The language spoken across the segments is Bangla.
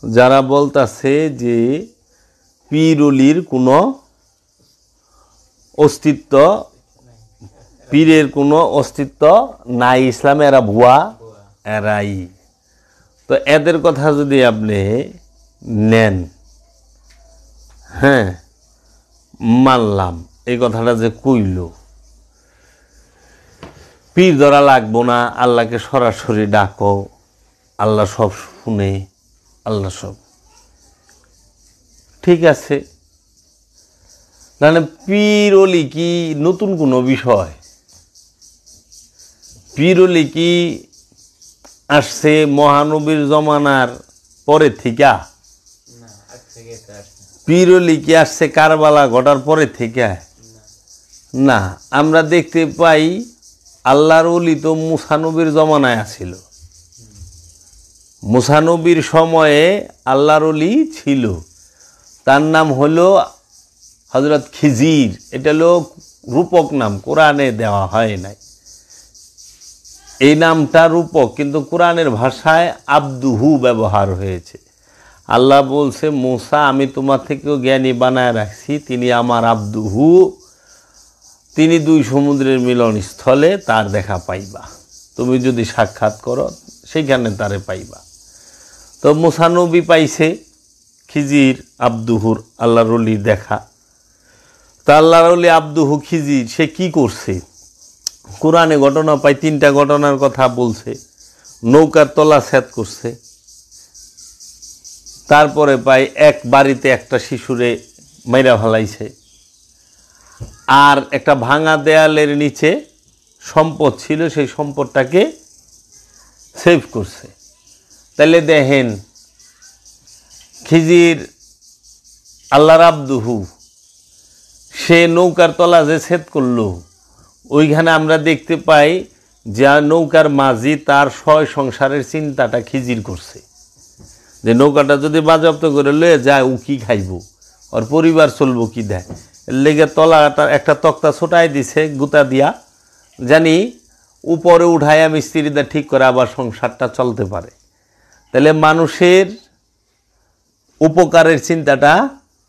যারা বলতাছে যে পীর ওলির কোনো অস্তিত্ব, পীরের কোনো অস্তিত্ব নাই ইসলামে, এরা ভুয়া, এরাই। তো এদের কথা যদি আপনি নেন, হ্যাঁ মানলাম এই কথাটা যে কইল, পীর ধরা লাগবো না, আল্লাহকে সরাসরি ডাকো, আল্লাহ সব শুনে, আল্লাহ সব ঠিক আছে। মানে পীর ওলি কি নতুন কোনো বিষয়? পীর ওলি কি আসছে মহানবীর জমানার পরে থেকে? পীর ওলি কি আসছে কারবালা ঘটার পরে থেকে? না, আমরা দেখতে পাই আল্লাহর ওলি তো মুসা নবীর জমানায় আসিল। মুসা নবীর সময়ে আল্লাহর ওলি ছিল, তার নাম হলো হযরত খিজির। এটা হলো রূপক নাম, কোরআনে দেওয়া হয় নাই। এই নামটা রূপক, কিন্তু কোরআনের ভাষায় আব্দুহু ব্যবহার হয়েছে। আল্লাহ বলছে, মুসা আমি তোমার থেকেও জ্ঞানী বানায় রাখছি, তিনি আমার আব্দুহু, তিনি দুই সমুদ্রের মিলনস্থলে তার দেখা পাইবা, তুমি যদি সাক্ষাৎ করো সেইখানে তারে পাইবা। তো মুসা নবী পাইছে খিজির আব্দুহুর আল্লাহর ওলির দেখা। তা আল্লাহর ওলি আব্দুহু খিজির সে কি করছে? কোরআনে ঘটনা পাই, 3টা ঘটনার কথা বলছে। নৌকার তলা ছেদ করছে, তারপরে পাই এক বাড়িতে একটা শিশুরে মাইরা ফেলাইছে, আর একটা ভাঙা দেয়ালের নিচে সম্পদ ছিল, সেই সম্পদটাকে সেভ করছে। তাহলে দেখেন খিজির আল্লাহর আব্দুহু, সে নৌকার তলা যে ছেদ করলো, ওইখানে আমরা দেখতে পাই যে নৌকার মাঝি তার সয় সংসারের চিন্তাটা খিজির করছে, যে নৌকাটা যদি বাজেয়াপ্ত করে লয়ে যায় ও কি খাইব, ওর পরিবার চলবো কি দেয়, এর লেগে তলাটা একটা তক্তা ছোটাই দিছে গুতা দিয়া, জানি উপরে উঠাইয়া মিস্ত্রিদের ঠিক করে আবার সংসারটা চলতে পারে। তাহলে মানুষের উপকারের চিন্তাটা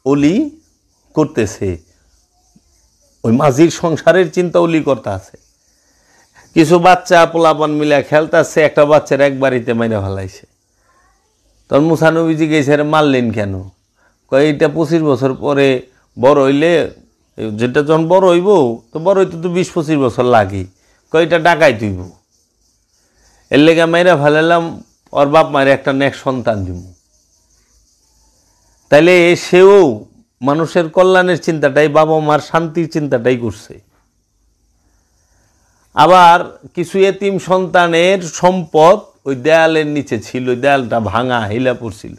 ওলি করতেছে, ওই মাঝির সংসারের চিন্তা ওলি করতে আছে। কিছু বাচ্চা পোলাপান মিলে খেলতেছে, একটা বাচ্চার এক বাড়িতে মাইরা ফেলাইছে। তখন মুসা নবীজি গেছে, মারলেন কেন? কয় এটা 25 বছর পরে বড় হইলে, যেটা যখন বড় হইব তো বড় হইতে তো 20-25 বছর লাগে, কয় এটা ডাকাই তুইব, এর লেগে মাইরা ফেলালাম, ওর বাপ মায়ের একটা নেক সন্তান দিব। তাইলে সেও মানুষের কল্যাণের চিন্তাটাই, বাবা মার শান্তির চিন্তাটাই করছে। আবার কিছু এতিম সন্তানের সম্পদ ওই দেয়ালের নিচে ছিল, ওই দেয়ালটা ভাঙা হিলা পড়ছিল,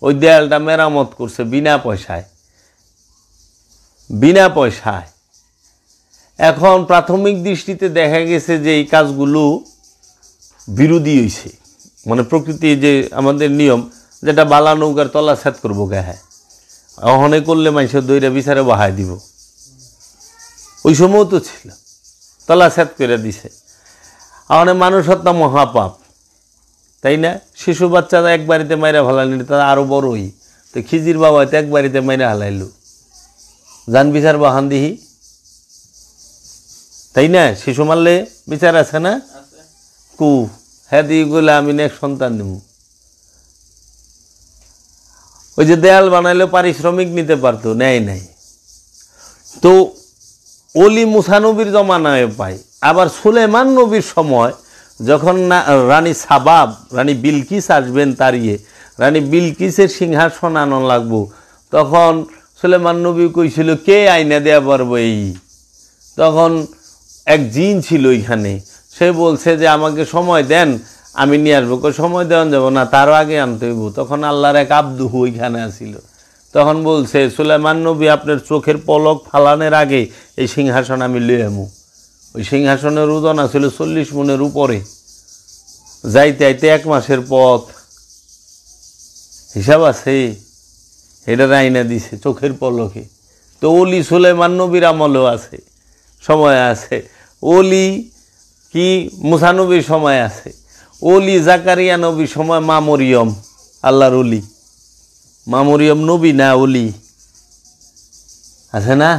ওই দেয়ালটা মেরামত করছে বিনা পয়সায়, বিনা পয়সায়। এখন প্রাথমিক দৃষ্টিতে দেখা গেছে যে এই কাজগুলো বিরোধী হইছে, মানে প্রকৃতি যে আমাদের নিয়ম, যেটা বালা নৌকার তলা ছেদ করবো গায়ে, অহনে করলে মানুষের দইরা বিচারে বাহাই দিব, ওই সময় তো ছিল তলা ছেদ করে দিছে। অহনে মানুষ হত্যা মহাপাপ, তাই না? শিশু বাচ্চারা এক বাড়িতে মাইরা ফেলাইল, তারা আরো বড়ই। তো খিজির বাবা তো এক বাড়িতে মাইরা হালাইল, জান বিচার বাহান দিহি, তাই না? শিশু মারলে বিচার আছে না? কু হ্যাঁ দিয়ে গেলে আমি নেক সন্তান দেব। ওই যে দেয়াল বানাইলে পারিশ্রমিক নিতে পারতো, নেয় নাই। তো ওলি মুসা নবীর জমানায় পাই। আবার সুলেমান নবীর সময় যখন না রানী সাবাব, রানী বিলকিস আসবেন তারিয়ে, রানী বিলকিসের সিংহাসন আনা লাগবো, তখন সুলেমান নবী কইছিল কে আইনা দেয়া পারবো এই? তখন এক জিন ছিল ওইখানে, সে বলছে যে আমাকে সময় দেন, আমি নিয়ে আসবো। সময় দেওয়া যাব না, তারও আগে আনতে হইব। তখন আল্লাহর এক আব্দুহু ওইখানে আসিল, তখন বলছে সুলাইমান নবী আপনার চোখের পলক ফালানের আগে এই সিংহাসন আমি লয়ে আমু। ওই সিংহাসনের ওজন ছিল 40 মণের উপরে, যাইতে আইতে 1 মাসের পথ, হিসাব আছে, এটা আইনা দিছে চোখের পলকে। তো ওলি সুলাইমান নবীর আমলেও আছে, সময় আছে। ওলি কি মুসা নবীর সময় আছে, ওলি জাকারিয়া নবীর সময় মা মরিয়ম আল্লাহর ওলি, মা মরিয়ম নবী না ওলি? আছে না?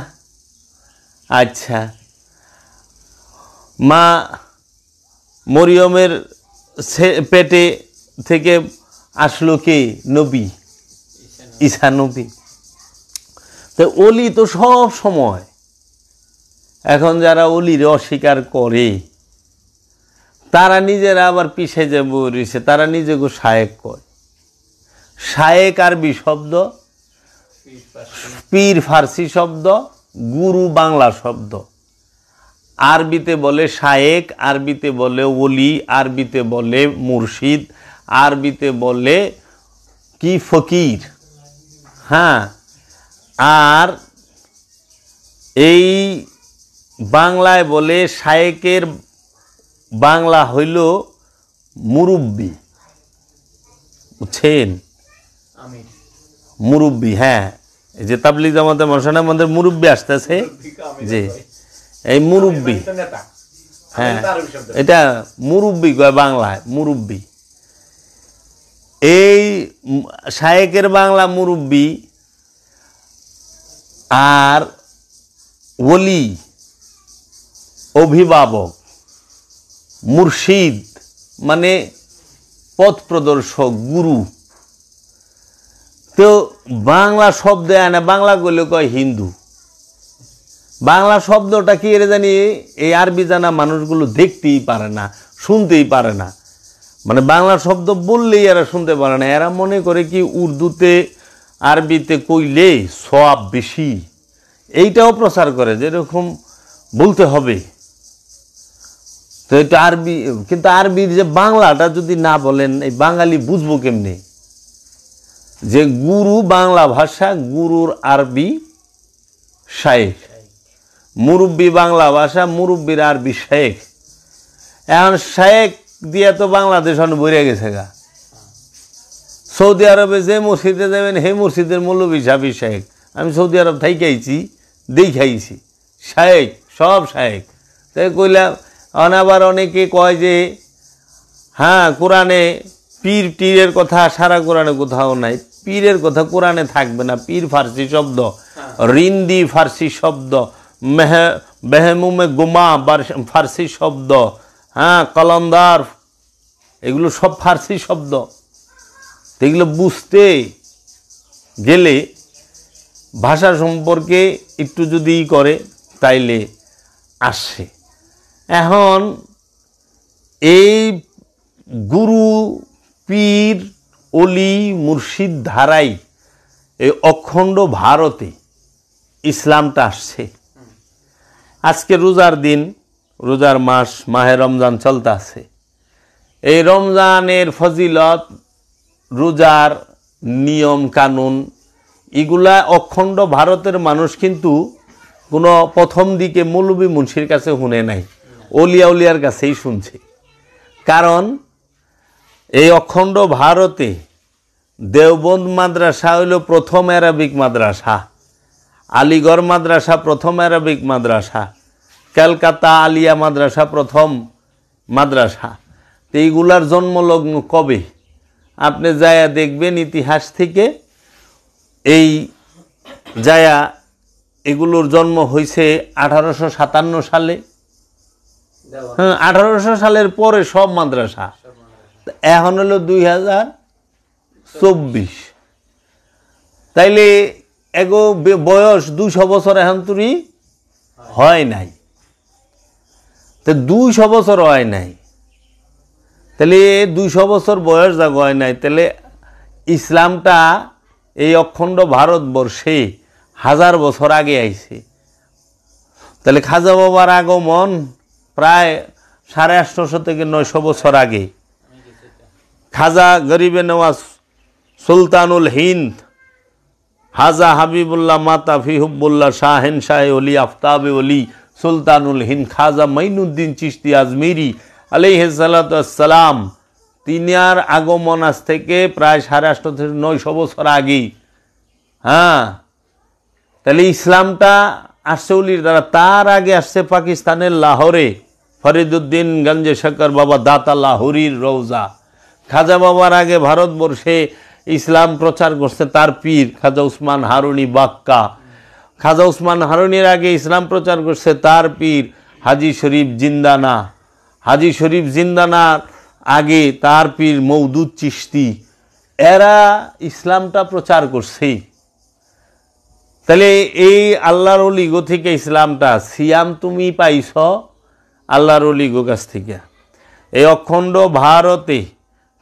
আচ্ছা, মা মরিয়মের পেটে থেকে আসলো কে? নবী, ঈসা নবী। তো ওলি তো সব সময়। এখন যারা ওলিরে অস্বীকার করে তারা নিজেরা আবার পিছিয়ে যে বলছে, তারা নিজেকে শায়েক কয়। শায়েক আরবি শব্দ, পীর ফার্সি শব্দ, গুরু বাংলা শব্দ। আরবিতে বলে শায়েক, আরবিতে বলে ওলি, আরবিতে বলে মুর্শিদ, আরবিতে বলে কি ফকির। হ্যাঁ, আর এই বাংলায় বলে শায়েকের বাংলা হইল মুরব্বি, বুঝছেন? মুরব্বি, হ্যাঁ, এই যে তাবলিগ জামাতের মশানের মধ্যে মুরব্বি আসতেছে, যে এই মুরব্বি, হ্যাঁ, এটা মুরব্বি কয় বাংলায়, মুরব্বি। এই শায়েকের বাংলা মুরব্বি, আর ওলি অভিভাবক, মুর্শিদ মানে পথ প্রদর্শক, গুরু। তো বাংলা শব্দ আনে, বাংলা করলে কয় হিন্দু। বাংলা শব্দটা কি এর জানি এই আরবি জানা মানুষগুলো দেখতেই পারে না, শুনতেই পারে না। মানে বাংলা শব্দ বললেই এরা শুনতে পারে না। এরা মনে করে কি উর্দুতে আরবিতে কইলে সওয়াব বেশি, এইটাও প্রচার করে যেরকম বলতে হবে। তো এটা আরবি, কিন্তু আরবির যে বাংলাটা যদি না বলেন, এই বাঙালি বুঝবো কেমনে যে গুরু বাংলা ভাষা, গুরুর আরবি শায়েখ, মুরব্বি বাংলা ভাষা, মুরব্বির আরবি শায়েখ। এখন শায়েখ দিয়ে তো বাংলাদেশ বইরে গেছে গা। সৌদি আরবে যে মসজিদে যাবেন, হে মসজিদের মৌলবি সাহেব শায়েখ। আমি সৌদি আরব থাইকাইছি, দেখাইছি, শায়েখ, সব শায়েখ। তাই কইলাম, আবার অনেকে কয় যে হ্যাঁ কোরআনে পীর টিরের কথা সারা কোরআনে কোথাও নাই। পীরের কথা কোরআনে থাকবে না। পীর ফার্সি শব্দ, রিন্দি ফার্সি শব্দ, বেহেমুমে গুমা ফার্সি শব্দ, হ্যাঁ কলন্দার, এগুলো সব ফার্সি শব্দ। এগুলো বুঝতে গেলে ভাষা সম্পর্কে একটু যদি করে তাইলে আসে। এখন এই গুরু, পীর, অলি, মুর্শিদ ধারাই এই অখণ্ড ভারতে ইসলামটা আসছে। আজকে রোজার দিন, রোজার মাস, মাহে রমজান চলতে আছে। এই রমজানের ফজিলত, রোজার নিয়ম কানুন, এগুলা অখণ্ড ভারতের মানুষ কিন্তু কোনো প্রথম দিকে মৌলবী মুন্সির কাছে শুনে নাই, অলিয়া উলিয়ার কাছেই শুনছে। কারণ এই অখণ্ড ভারতে দেওবন্দ মাদ্রাসা হইল প্রথম অ্যারাবিক মাদ্রাসা, আলিগড় মাদ্রাসা প্রথম অ্যারাবিক মাদ্রাসা, কলকাতা আলিয়া মাদ্রাসা প্রথম মাদ্রাসা। তো এইগুলার জন্মলগ্ন কবে আপনি যায়া দেখবেন ইতিহাস থেকে। এই যায়া এগুলোর জন্ম হয়েছে 1857 সালে। হ্যাঁ, 1800 সালের পরে সব মাদ্রাসা। এখন হলো 2024। তাইলে এগো বয়স 200 বছর এখন তুই হয় নাই। তো 200 বছর হয় নাই, তাহলে 200 বছর বয়স যা হয় নাই, তাহলে ইসলামটা এই অখণ্ড ভারতবর্ষে 1000 বছর আগে আইছে। তাহলে খাজা বাবার আগমন প্রায় 850 থেকে 900 বছর আগে। খাজা গরিবে নওয়াজ সুলতানুল হিন্দ হাজা হাবিবুল্লাহ মাতা ফিহুবুল্লাহ শাহেন শাহ অলি আফতাবে অলি সুলতানুল হিন্দ খাজা মাইনুদ্দিন চিশতি আজমিরি আলাইহিস সালাতু ওয়াসসালাম, তিনার আগমন আজ থেকে প্রায় 850 থেকে 900 বছর আগে। হ্যাঁ, তাহলে ইসলামটা আসছে অলির দ্বারা। তার আগে আসছে পাকিস্তানের লাহোরে ফরিদুদ্দিন গঞ্জে শক্কর বাবা দাতা লাহোরির রওজা। খাজা বাবার আগে ভারতবর্ষে ইসলাম প্রচার করছে তার পীর খাজা উসমান হারুনি বাক্কা। খাজা উসমান হারুনির আগে ইসলাম প্রচার করছে তার পীর হাজি শরীফ জিন্দানা। হাজি শরীফ জিন্দানার আগে তার পীর মওদুদ চিশতি। এরা ইসলামটা প্রচার করছে। তাহলে এই আল্লাহর ওলিগো থেকে ইসলামটা সিয়াম তুমি পাইছ আল্লাহর ওলিগো কাছ থেকে। এই অখণ্ড ভারতে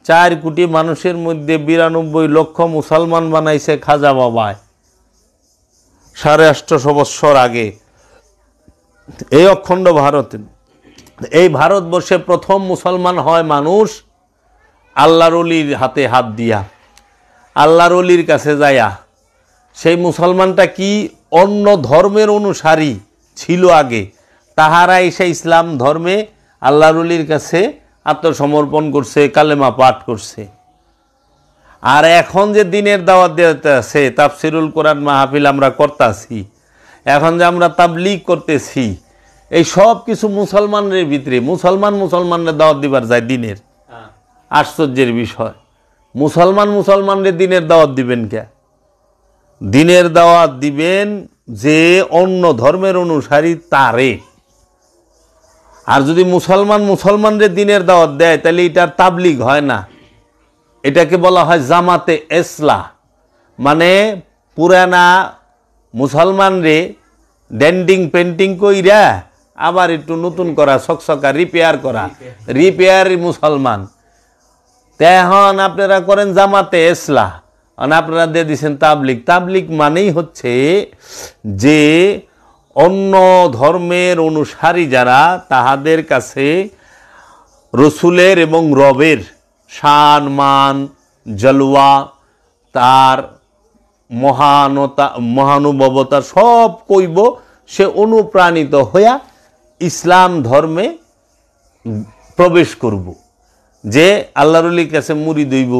4 কোটি মানুষের মধ্যে 92 লক্ষ মুসলমান বানাইছে খাজা বাবায় 850 বৎসর আগে। এই অখণ্ড ভারতে, এই ভারতবর্ষে প্রথম মুসলমান হয় মানুষ আল্লাহর ওলির হাতে হাত দিয়া, আল্লাহর ওলির কাছে যায়া। সেই মুসলমানটা কি অন্য ধর্মের অনুসারী ছিল আগে, তাহারা এসে ইসলাম ধর্মে আল্লাহর ওলির কাছে আত্মসমর্পণ করছে, কালেমা পাঠ করছে। আর এখন যে দিনের দাওয়াত দিতে আছে, তাফসিরুল কোরআন মাহফিল আমরা করতেছি, এখন যে আমরা তাবলীগ করতেছি, এই সব কিছু মুসলমানদের ভিতরে মুসলমানদের দাওয়াত দিবার যায় দিনের। আশ্চর্যের বিষয়, মুসলমানদের দিনের দাওয়াত দিবেন কে? দিনের দাওয়াত দিবেন যে অন্য ধর্মের অনুসারী তারে। আর যদি মুসলমানদের দিনের দাওয়াত দেয় তাহলে এটার তাবলীগ হয় না, এটাকে বলা হয় জামাতে ইসলাহ। মানে পুরানা মুসলমানরে ডেন্ডিং পেন্টিং কইরা আবার একটু নতুন করা, সকসকা রিপেয়ার মুসলমান। এখন আপনারা করেন জামাতে ইসলাহ, আপনারা দিয়ে দিচ্ছেন তাবলীগ। তাবলীগ মানেই হচ্ছে যে অন্য ধর্মের অনুসারী যারা, তাহাদের কাছে রসুলের এবং রবের শান মান জলওয়া, তার মহানুভবতা সব কইব, সে অনুপ্রাণিত হইয়া ইসলাম ধর্মে প্রবেশ করব। যে আল্লাহর ওলির কাছে মুরিদ হইব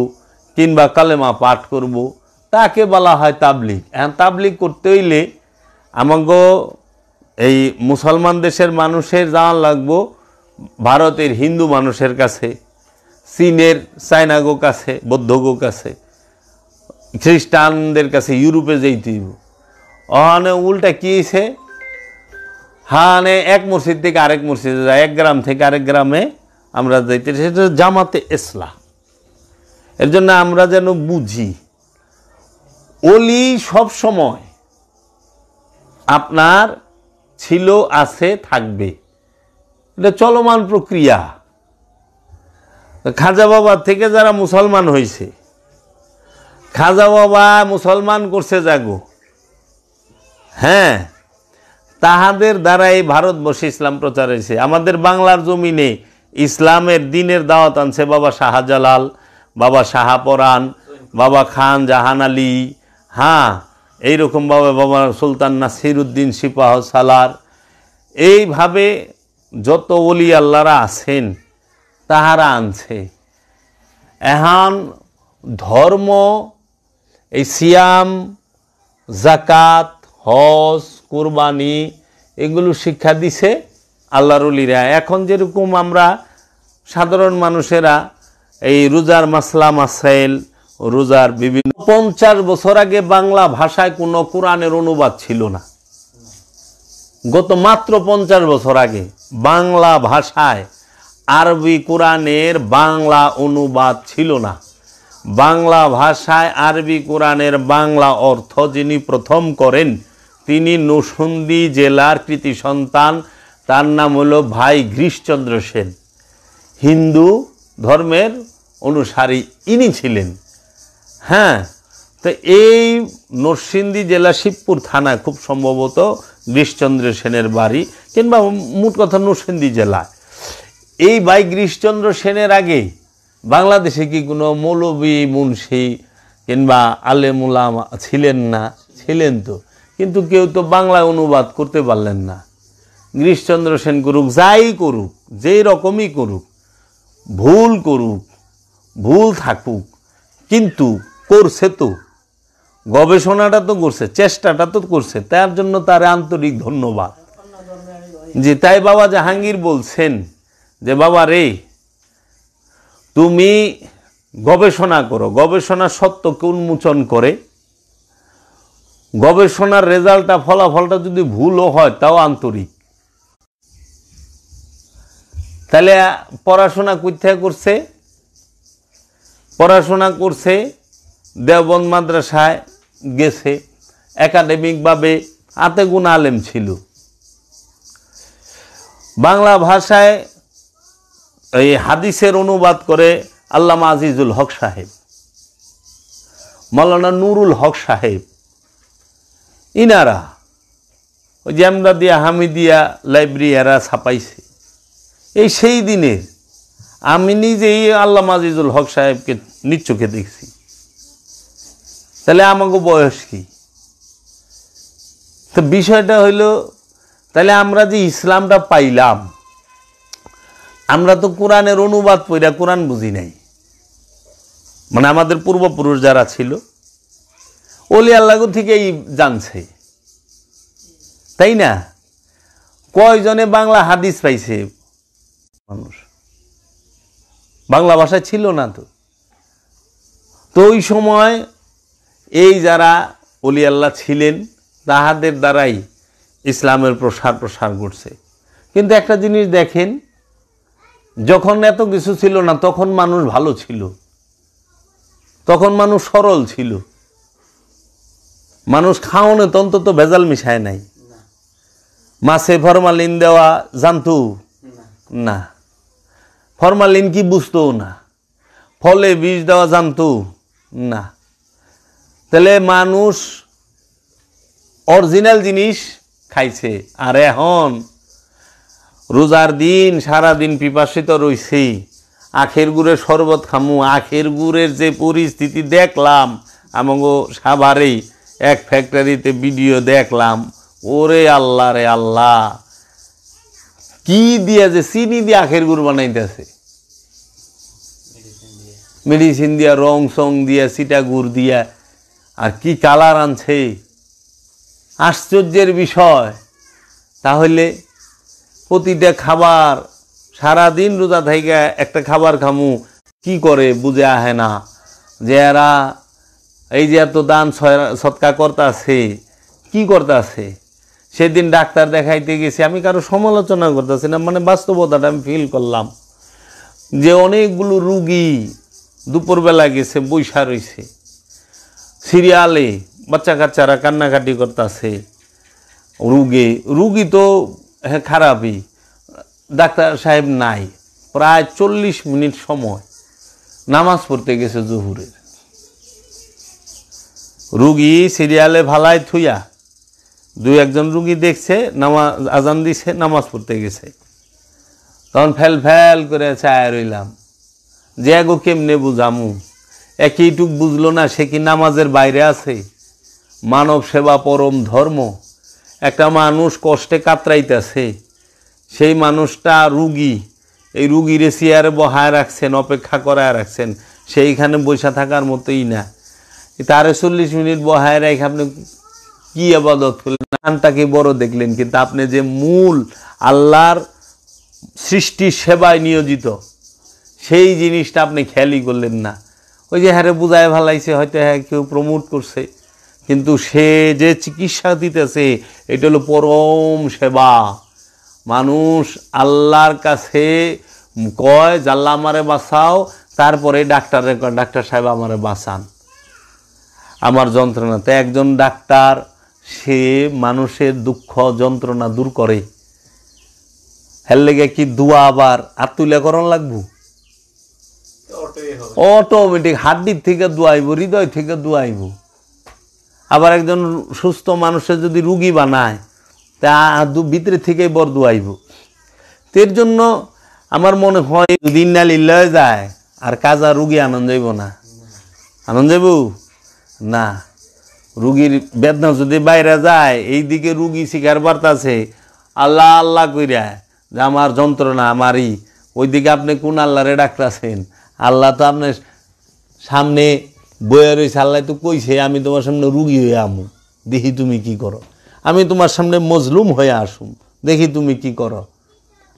কিংবা কালেমা পাঠ করব, তাকে বলা হয় তাবলীগ। এখন তাবলীগ করতে হইলে আমাকে এই মুসলমান দেশের মানুষের যাওয়া লাগবো ভারতের হিন্দু মানুষের কাছে, চীনের চায়নাগো কাছে, বৌদ্ধগো কাছে, খ্রিস্টানদের কাছে, ইউরোপে যেতে হইব। ওখানে উল্টা কি হয়েছে, হানে এক মসজিদ থেকে আরেক মসজিদে যায়, এক গ্রাম থেকে আরেক গ্রামে আমরা যাইতে, সেটা জামাতে ইসলাহ। এর জন্য আমরা যেন বুঝি, ওলি সব সময় আপনার ছিল, আছে, থাকবে, এটা চলমান প্রক্রিয়া। খাজা বাবা থেকে যারা মুসলমান হয়েছে, খাজা বাবা মুসলমান করছে জাগো, হ্যাঁ, তাহাদের দ্বারা এই ভারতবর্ষে ইসলাম প্রচার হয়েছে। আমাদের বাংলার জমিনে ইসলামের দিনের দাওয়াত আনছে বাবা শাহজালাল, বাবা শাহপরান, বাবা খান জাহান আলী, হ্যাঁ, এইরকম বাবা সুলতান নাসিরউদ্দিন সিপাহ সালার। এইভাবে যত ওলি আল্লাহরা আছেন তাহারা আনছে। এখন ধর্ম, এই সিয়াম, জাকাত, হজ, কুরবানি, এগুলো শিক্ষা দিছে আল্লাহর ওলিরা। এখন যেরকম আমরা সাধারণ মানুষেরা এই রোজার মাসলা মাসাইল, রোজার বিভিন্ন 50 বছর আগে বাংলা ভাষায় কোনো কোরআনের অনুবাদ ছিল না। গত মাত্র 50 বছর আগে বাংলা ভাষায় আরবি কোরআনের বাংলা অনুবাদ ছিল না। বাংলা ভাষায় আরবি কোরআনের বাংলা অর্থ যিনি প্রথম করেন তিনি নরসিংদী জেলার কৃতি সন্তান, তার নাম হলো ভাই গিরিশচন্দ্র সেন। হিন্দু ধর্মের অনুসারী ইনি ছিলেন। হ্যাঁ, তো এই নরসিংদী জেলা শিবপুর থানা খুব সম্ভবত গিরিশচন্দ্র সেনের বাড়ি, কিংবা মোট কথা নরসিংদী জেলা। এই ভাই গিরিশচন্দ্র সেনের আগে বাংলাদেশে কি কোনো মৌলবী মুন্সি কিংবা আলেমুলামা ছিলেন না? ছিলেন তো, কিন্তু কেউ তো বাংলা অনুবাদ করতে পারলেন না। গিরিশচন্দ্র সেন করুক, যাই করুক, যেই রকমই করুক, ভুল করুক, ভুল থাকুক, কিন্তু করছে তো, গবেষণাটা তো করছে, চেষ্টাটা তো করছে, তার জন্য তার আন্তরিক ধন্যবাদ। যে তাই বাবা জাহাঙ্গীর বলছেন যে বাবা রে, তুমি গবেষণা করো, গবেষণার সত্যকে উন্মোচন করে গবেষণার রেজাল্টটা ফলাফলটা যদি ভুলও হয় তাও আন্তরিক। তাহলে পড়াশোনা কোথায় করছে? পড়াশোনা করছে দেওবন্দ মাদ্রাসায় গেছে, একাডেমিকভাবে হাতে গোনা আলেম ছিল। বাংলা ভাষায় এই হাদিসের অনুবাদ করে আল্লামা আজিজুল হক সাহেব, মাওলানা নুরুল হক সাহেব, ইনারা ওই যে আমদাদিয়া হামিদিয়া লাইব্রেরি এরা ছাপাইছে। এই সেই দিনের আমি নিজেই আল্লামা আজিজুল হক সাহেবকে নিজ চোখে দেখছি। তাহলে আমাকে বয়স কি? তো বিষয়টা হইল, তাহলে আমরা যে ইসলামটা পাইলাম, আমরা তো কোরআনের অনুবাদ পড়া কোরআন বুঝি নাই। মানে আমাদের পূর্বপুরুষ যারা ছিল ওলি আল্লাহ থেকেই জানছে, তাই না? কয়জনে বাংলা হাদিস পাইছে? মানুষ বাংলা ভাষায় ছিল না তো। তো ওই সময় এই যারা ওলি আল্লাহ ছিলেন তাহাদের দ্বারাই ইসলামের প্রসার ঘটছে। কিন্তু একটা জিনিস দেখেন, যখন এত কিছু ছিল না তখন মানুষ ভালো ছিল, তখন মানুষ সরল ছিল, মানুষ খাওয়ানো অন্তত ভেজাল মিশায় নাই। মাছে ফরমালিন দেওয়া জানতো না, ফরমালিন কি বুঝতো না, ফলে বিষ দেওয়া জানতো না। তাহলে মানুষ অরিজিনাল জিনিস খাইছে। আর এখন রোজার দিন সারাদিন পিপাসিত রইছি, আখের গুড়ের শরবত খামু। আখের গুড়ের যে পরিস্থিতি দেখলাম, আমাগো সাভারেই এক ফ্যাক্টরিতে ভিডিও দেখলাম, ওরে আল্লাহ রে আল্লাহ, কি দিয়া যে চিনি দিয়ে আখের গুড় বানাইতেছে, মেডিসিন দিয়া, রং সং দিয়া, চিটা গুড় দিয়া, আর কি কালার আনছে, আশ্চর্যের বিষয়। তাহলে প্রতিটা খাবার, সারাদিন রোজা থেকে একটা খাবার খামু, কি করে বুঝে আহে না যে এরা এই যে এত দান সৎকা করতেছে, কি করতেছে। সেদিন ডাক্তার দেখাইতে গেছি, আমি কারো সমালোচনা করতেছি না, মানে বাস্তবতাটা আমি ফিল করলাম যে অনেকগুলো রুগী দুপুরবেলা গেছে, বৈশা রয়েছে সিরিয়ালে, বাচ্চা কাচ্চারা কান্নাকাটি করতেছে। রুগী তো হ্যাঁ খারাপই, ডাক্তার সাহেব নাই। প্রায় 40 মিনিট সময় নামাজ পড়তে গেছে জোহরের। রুগী সিরিয়ালে ভালায় থুইয়া দুই একজন রুগী দেখছে, নামাজ আজান দিছে, নামাজ পড়তে গেছে। তখন ফেল ফেল করে চায় রইলাম যে এগো কেমনে বুঝামু, একইটুক বুঝলো না সে কি নামাজের বাইরে আছে? মানব সেবা পরম ধর্ম। একটা মানুষ কষ্টে কাতরাইতেছে, সেই মানুষটা রুগী, এই রুগীরে চেয়ারে বহায় রাখছেন, অপেক্ষা করায় রাখছেন, সেইখানে বসে থাকার মতোই না। তারে 40 মিনিট বহায় রেখে আপনি কি ইবাদত করলেন? নামটাকে বড় দেখলেন, কিন্তু আপনি যে মূল আল্লাহর সৃষ্টি সেবায় নিয়োজিত, সেই জিনিসটা আপনি খেয়ালই করলেন না। ওই যে হ্যাঁ বুঝায় ভালাইছে, হয়তো হ্যাঁ কেউ প্রমোট করছে, কিন্তু সে যে চিকিৎসা দিতেছে এটা হলো পরম সেবা। মানুষ আল্লাহর কাছে কয় জাল্লা আমারে বাঁচাও, তারপরে ডাক্তারের কয় ডাক্তার সাহেব আমারে বাঁচান আমার যন্ত্রণাতে। একজন ডাক্তার সে মানুষের দুঃখ যন্ত্রণা দূর করে, হের লেগে কি দোয়া আবার আত্মীয়করণ লাগবো? অটোমেটিক হাড্ডির থেকে দোয়াইব, হৃদয় থেকে দোয়াইব। আবার একজন সুস্থ মানুষের যদি রুগী বানায় তা ভিতরে থেকে বর দোয়াইব। এর জন্য আমার মনে হয় যদি ইন্না লিল্লাহ যায় আর কাজা রুগী আনন্দ যাইব না, আনন্দ যাইব না। রুগীর বেদনা যদি বাইরে যায়, এই দিকে রুগী শিকার বার্তাছে আল্লাহ আল্লাহ কইরা যে আমার যন্ত্রণা আমারই, ওইদিকে আপনি কোন আল্লাহরে ডাকতেছেন? আল্লাহ তো আপনার সামনে বয়ে রয়েছে, আল্লাহ তো কইছে আমি তোমার সামনে রুগী হয়ে আমু, দেখি তুমি কি করো। আমি তোমার সামনে মজলুম হয়ে আসুম, দেখি তুমি কি করো।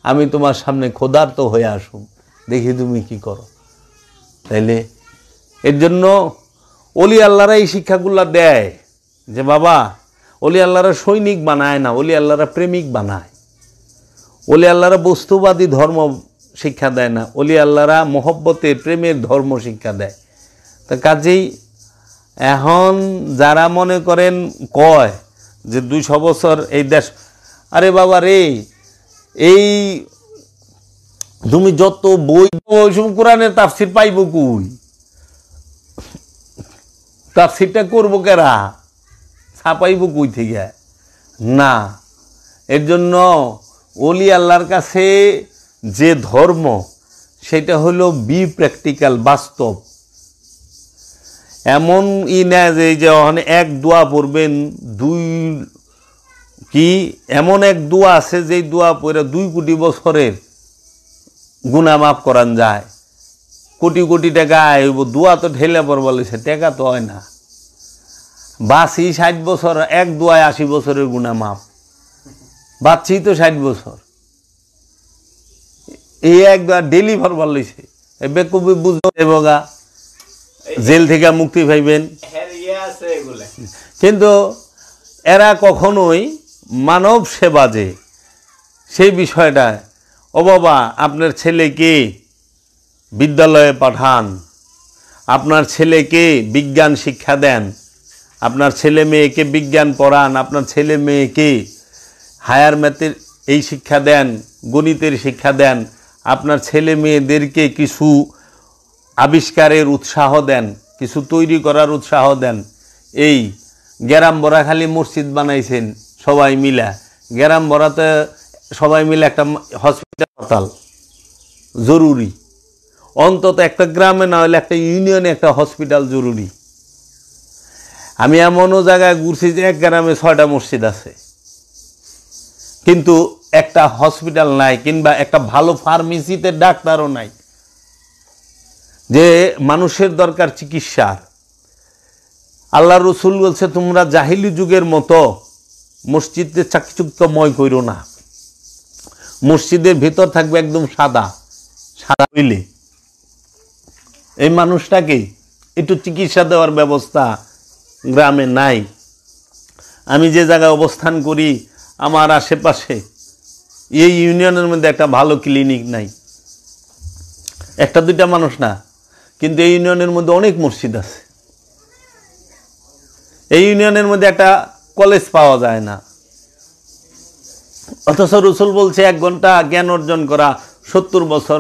আমি তোমার সামনে ক্ষুধার্ত হয়ে আসুম, দেখি তুমি কি করো। তাইলে এর জন্য অলি আল্লাহরা এই শিক্ষাগুলো দেয় যে বাবা, অলি আল্লাহরা সৈনিক বানায় না, অলি আল্লাহরা প্রেমিক বানায়। অলি আল্লাহরা বস্তুবাদী ধর্ম শিক্ষা দেয় না, অলি আল্লাহরা মহব্বতের প্রেমের ধর্ম শিক্ষা দেয়। তা কাজেই এখন যারা মনে করেন কয় যে 200 বছর এই দেশ, আরে বাবা রে, এই তুমি যত বই কোরআনের তাফসির পাইব কই? তাফসিরটা করবো কেরা? ছাপাইব কই থেকে? না, এর জন্য ওলি আল্লাহর কাছে যে ধর্ম সেটা হলো প্র্যাকটিক্যাল, বাস্তব। এমন না যে এক দোয়া পড়বেন, এমন এক দোয়া আছে যে দোয়া পড়ে 2 কোটি বছরের গুনাহ মাফ করান যায়। কোটি কোটি টাকা আইব, দোয়া তো ঢেলে পড়বা লইছে, টাকা তো হয় না। বাঁচি 60 বছর, এক দোয়ায় 80 বছরের গুনাহ মাফ। বাঁচছি তো 60 বছর, এই একবার ডেলি ভরবার লইছে। বেকুবি বুঝো এবগা, জেল থেকে মুক্তি পাইবেন। কিন্তু এরা কখনোই মানব সেবা যে সেই বিষয়টা, ও বাবা আপনার ছেলেকে বিদ্যালয়ে পাঠান, আপনার ছেলেকে বিজ্ঞান শিক্ষা দেন, আপনার ছেলে মেয়েকে বিজ্ঞান পড়ান, আপনার ছেলে মেয়েকে হায়ার ম্যাথের এই শিক্ষা দেন, গণিতের শিক্ষা দেন, আপনার ছেলে মেয়েদেরকে কিছু আবিষ্কারের উৎসাহ দেন, কিছু তৈরি করার উৎসাহ দেন। এই গ্রাম বড়া খালি মসজিদ বানাইছেন সবাই মিলা, গ্রাম বড়াতে সবাই মিলে একটা হসপিটাল জরুরি, অন্তত একটা গ্রামে না হলে একটা ইউনিয়নে একটা হসপিটাল জরুরি। আমি এমনও জায়গায় ঘুরছি যে এক গ্রামে 6টা মসজিদ আছে, কিন্তু একটা হসপিটাল নাই, কিংবা একটা ভালো ফার্মেসিতে ডাক্তারও নাই। যে মানুষের দরকার চিকিৎসার। আল্লাহ রসুল বলছে তোমরা জাহিলি যুগের মতো মসজিদে চাকচিক্যময় করো না, মসজিদের ভিতর থাকবে একদম সাদা সাদা হইলে এই মানুষটাকে একটু চিকিৎসা দেওয়ার ব্যবস্থা গ্রামে নাই। আমি যে জায়গায় অবস্থান করি আমার আশেপাশে এই ইউনিয়নের মধ্যে একটা ভালো ক্লিনিক নাই, 1-2টা মানুষ না, কিন্তু এই ইউনিয়নের মধ্যে অনেক মসজিদ আছে। এই ইউনিয়নের মধ্যে একটা কলেজ পাওয়া যায় না, অথচ রসুল বলছে 1 ঘন্টা জ্ঞান অর্জন করা 70 বছর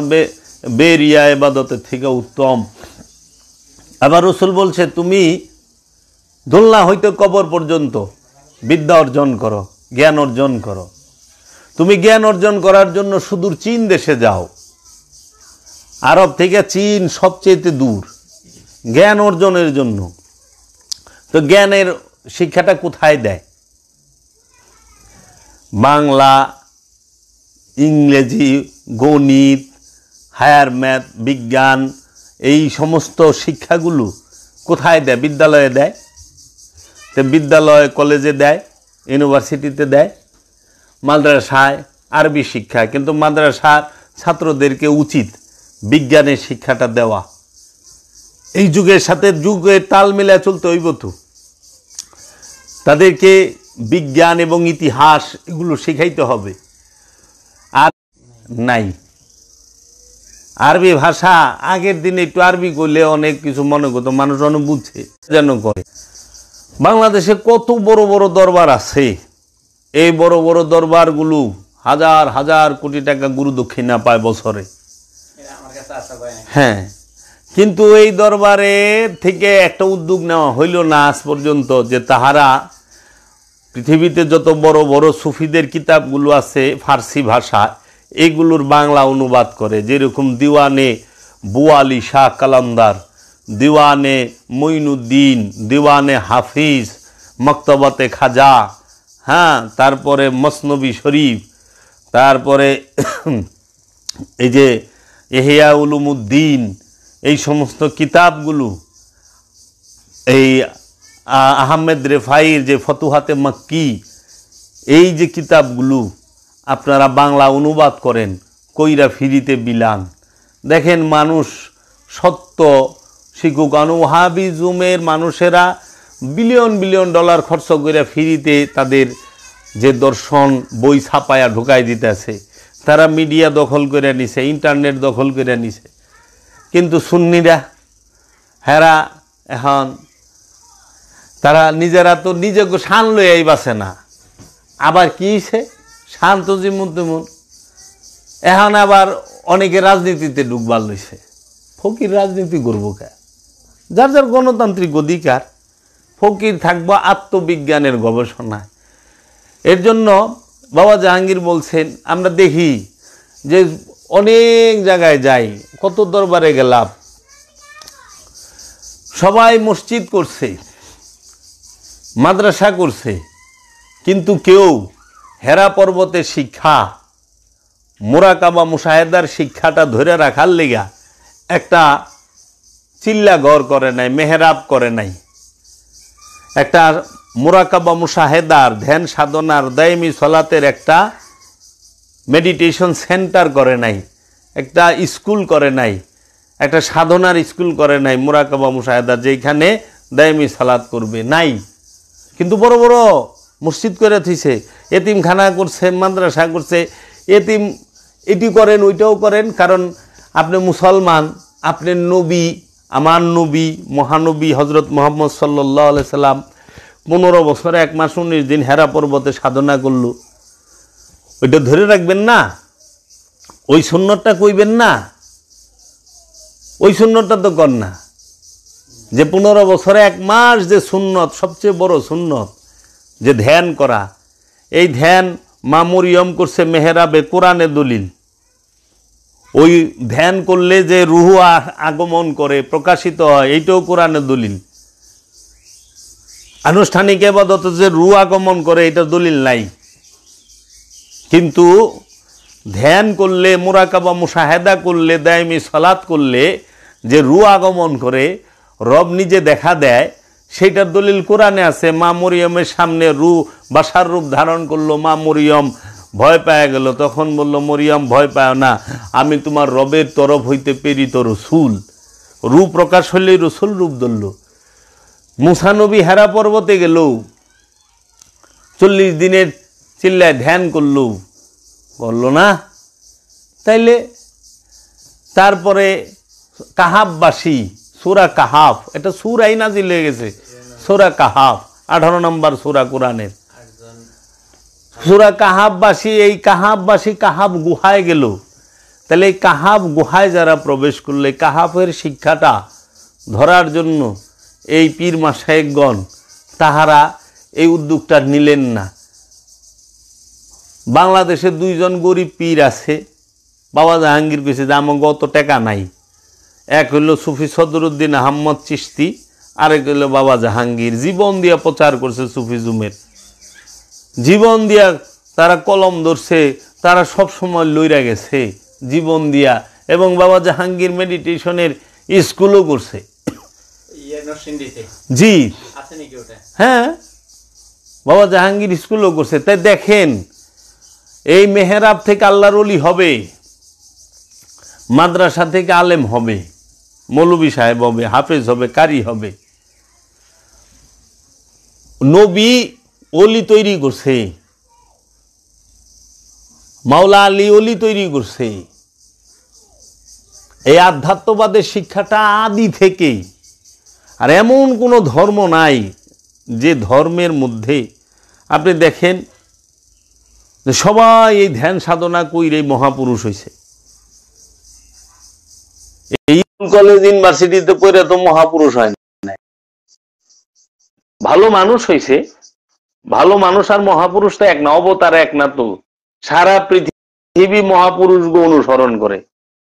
বেরিয়া ইবাদতের থেকে উত্তম। আবার রসুল বলছে তুমি দোলনা হইতে কবর পর্যন্ত বিদ্যা অর্জন করো, জ্ঞান অর্জন করো। তুমি জ্ঞান অর্জন করার জন্য সুদূর চীন দেশে যাও, আরব থেকে চীন সবচেয়ে দূর জ্ঞান অর্জনের জন্য। তো জ্ঞানের শিক্ষাটা কোথায় দেয়? বাংলা, ইংরেজি, গণিত, হায়ার ম্যাথ, বিজ্ঞান, এই সমস্ত শিক্ষাগুলো কোথায় দেয়? বিদ্যালয়ে দেয়। তো বিদ্যালয় কলেজে দেয়, ইউনিভার্সিটিতে দেয়, মাদ্রাসায় আরবি শিক্ষা। কিন্তু মাদ্রাসার ছাত্রদেরকে উচিত বিজ্ঞানের শিক্ষাটা দেওয়া। এই যুগের সাথে যুগের তাল মিলা চলতে হইব তো, তাদেরকে বিজ্ঞান এবং ইতিহাস এগুলো শেখাইতে হবে। আর নাই আরবি ভাষা, আগের দিনে একটু আরবি করলে অনেক কিছু মনে করতো মানুষ, অনেক বুঝছে যেন করে। বাংলাদেশে কত বড় বড় দরবার আছে, এই বড় বড় দরবারগুলো হাজার হাজার কোটি টাকা গুরু দক্ষিণা পায় বছরে। হ্যাঁ, কিন্তু এই দরবারে থেকে একটা উদ্যোগ নেওয়া হইল না আজ পর্যন্ত, যে তাহারা পৃথিবীতে যত বড় বড় সুফিদের কিতাবগুলো আছে ফার্সি ভাষা, এগুলোর বাংলা অনুবাদ করে। যেরকম দিওয়ানে বুয়ালি শাহ কালান্দার, দিওয়ানে মঈনুদ্দিন, দিওয়ানে হাফিজ, মক্তবাতে খাজা, হ্যাঁ, তারপরে মসনবী শরীফ, তারপরে এই যে ইহয়া উলুমুদ্দিন, এই সমস্ত কিতাবগুলো, এই আহমেদ রেফাইর যে ফতুহাতে মক্কি, এই যে কিতাবগুলো আপনারা বাংলা অনুবাদ করেন, কইরা ফিরিতে বিলান। দেখেন মানুষ সত্য শিখুক। কারণ ওয়াহাবিজমের মানুষেরা বিলিয়ন বিলিয়ন ডলার খরচ করে ফ্রিতে তাদের যে দর্শন বই ছাপায়া ঢুকাই দিতেছে, তারা মিডিয়া দখল করে নিছে, ইন্টারনেট দখল করে নিছে। কিন্তু সুন্নিরা হেরা এখন তারা নিজেরা তো নিজেকে শান লইয়াই বাসে না, আবার কি সে শান্ত যেমন তেমন। এখন আবার অনেকে রাজনীতিতে ডুববার লইছে। ফকির রাজনীতি করবো কে? যার যার গণতান্ত্রিক অধিকার। ফকির থাকবো আত্মবিজ্ঞানের গবেষণায়। এর জন্য বাবা জাহাঙ্গীর বলছেন, আমরা দেখি যে অনেক জায়গায় যাই, কত দরবারে গেলাম, সবাই মসজিদ করছে, মাদ্রাসা করছে, কিন্তু কেউ হেরা পর্বতের শিক্ষা, মোরাকাবা মুশাহেদার শিক্ষাটা ধরে রাখার লেগা একটা চিল্লা ঘর করে নাই, মেহরাব করে নাই, একটা মোরাকাবা মুশাহেদার ধ্যান সাধনার দায়মি সলাতের একটা মেডিটেশন সেন্টার করে নাই, একটা স্কুল করে নাই, একটা সাধনার স্কুল করে নাই মোরাকাবা মুশাহেদার, যেখানে দায়মি সালাত করবে নাই। কিন্তু বড় বড় মসজিদ করে থইছে, এতিমখানা করছে, মাদ্রাসা করছে। এতিম এটি করেন, ওইটাও করেন, কারণ আপনি মুসলমান, আপনি নবী, আমার নবী মহানবী হজরত মোহাম্মদ সাল্লাল্লাহু আলাইহি সাল্লাম 15 বছরে 1 মাস 19 দিন হেরা পর্বতে সাধনা করল। ওইটা ধরে রাখবেন না? ওই সুন্নতটা কইবেন না? ওই সুন্নতটা তো কর না, যে 15 বছরে 1 মাস যে সুন্নত, সবচেয়ে বড় সুন্নত যে ধ্যান করা। এই ধ্যান মা মরিয়ম করছে মেহরাবে, কোরআনে দলিল। ওই ধ্যান করলে যে রুহ আগমন করে, প্রকাশিত হয়, এইটাও কোরআনে দলিল। আনুষ্ঠানিক ইবাদতে যে রুহ আগমন করে, এটা দলিল নাই। কিন্তু ধ্যান করলে, মুরাকাবা মুশাহেদা করলে, দায়মি সালাত করলে যে রুহ আগমন করে, রব নিজে দেখা দেয়, সেইটার দলিল কোরআনে আছে। মা মরিয়মের সামনে রুহ বাসার রূপ ধারণ করলো, মা মরিয়ম ভয় পায় গেল। তখন বলল, মরিয়ম ভয় পায় না, আমি তোমার রবের তরফ হইতে প্রেরিত রসুল। রূপ প্রকাশ হইলেই রসুল রূপ ধরল। মুসা নবী হেরা পর্বতে গেল, 40 দিনের চিল্লায় ধ্যান করলো না? তাইলে তারপরে কাহাববাসী, সূরা কাহাফ, এটা সূরাই নাজিল হয়ে গেছে, সূরা কাহাফ 18 নম্বর সূরা কোরআনের। সূরা কাহাববাসী, এই কাহাববাসী কাহাব গুহায় গেল। তাহলে এই কাহাব গুহায় যারা প্রবেশ করলে, কাহাফের শিক্ষাটা ধরার জন্য এই পীর মাশায়েখগণ তাহারা এই উদ্যোগটা নিলেন না। বাংলাদেশে 2 জন গরিব পীর আছে, বাবা জাহাঙ্গীর কইছে যে আমার অত টাকা নাই। এক হইল সুফি সদরুদ্দিন আহমদ চিশতি, আরেক হইল বাবা জাহাঙ্গীর। জীবন দিয়া প্রচার করছে সুফিজমের, জীবন দিয়া তারা কলম ধরছে, তারা সব সময় লইরা গেছে জীবন দিয়া। এবং বাবা জাহাঙ্গীর মেডিটেশনের স্কুলও করছে। জি হ্যাঁ, বাবা জাহাঙ্গীর স্কুলও করছে। তাই দেখেন, এই মেহরাব থেকে আল্লাহর ওলি হবে, মাদ্রাসা থেকে আলেম হবে, মৌলবী সাহেব হবে, হাফেজ হবে, কারি হবে। নবী ওলি তৈরি করছে, মাওলা আলী ওলি তৈরি করছে। এই আধ্যাত্মবাদের শিক্ষাটা আদি থেকেই। আর এমন কোনো ধর্ম নাই যে ধর্মের মধ্যে আপনি দেখেন যে সবাই এই ধ্যান সাধনা কইরে মহাপুরুষ হয়েছে। এই কলেজ ইউনিভার্সিটিতে পড়ে তো মহাপুরুষ হয় না, ভালো মানুষ হয়েছে। ভালো মানুষ আর মহাপুরুষ তো এক না, অবতার এক না। তো সারা পৃথিবী মহাপুরুষকে অনুসরণ করে।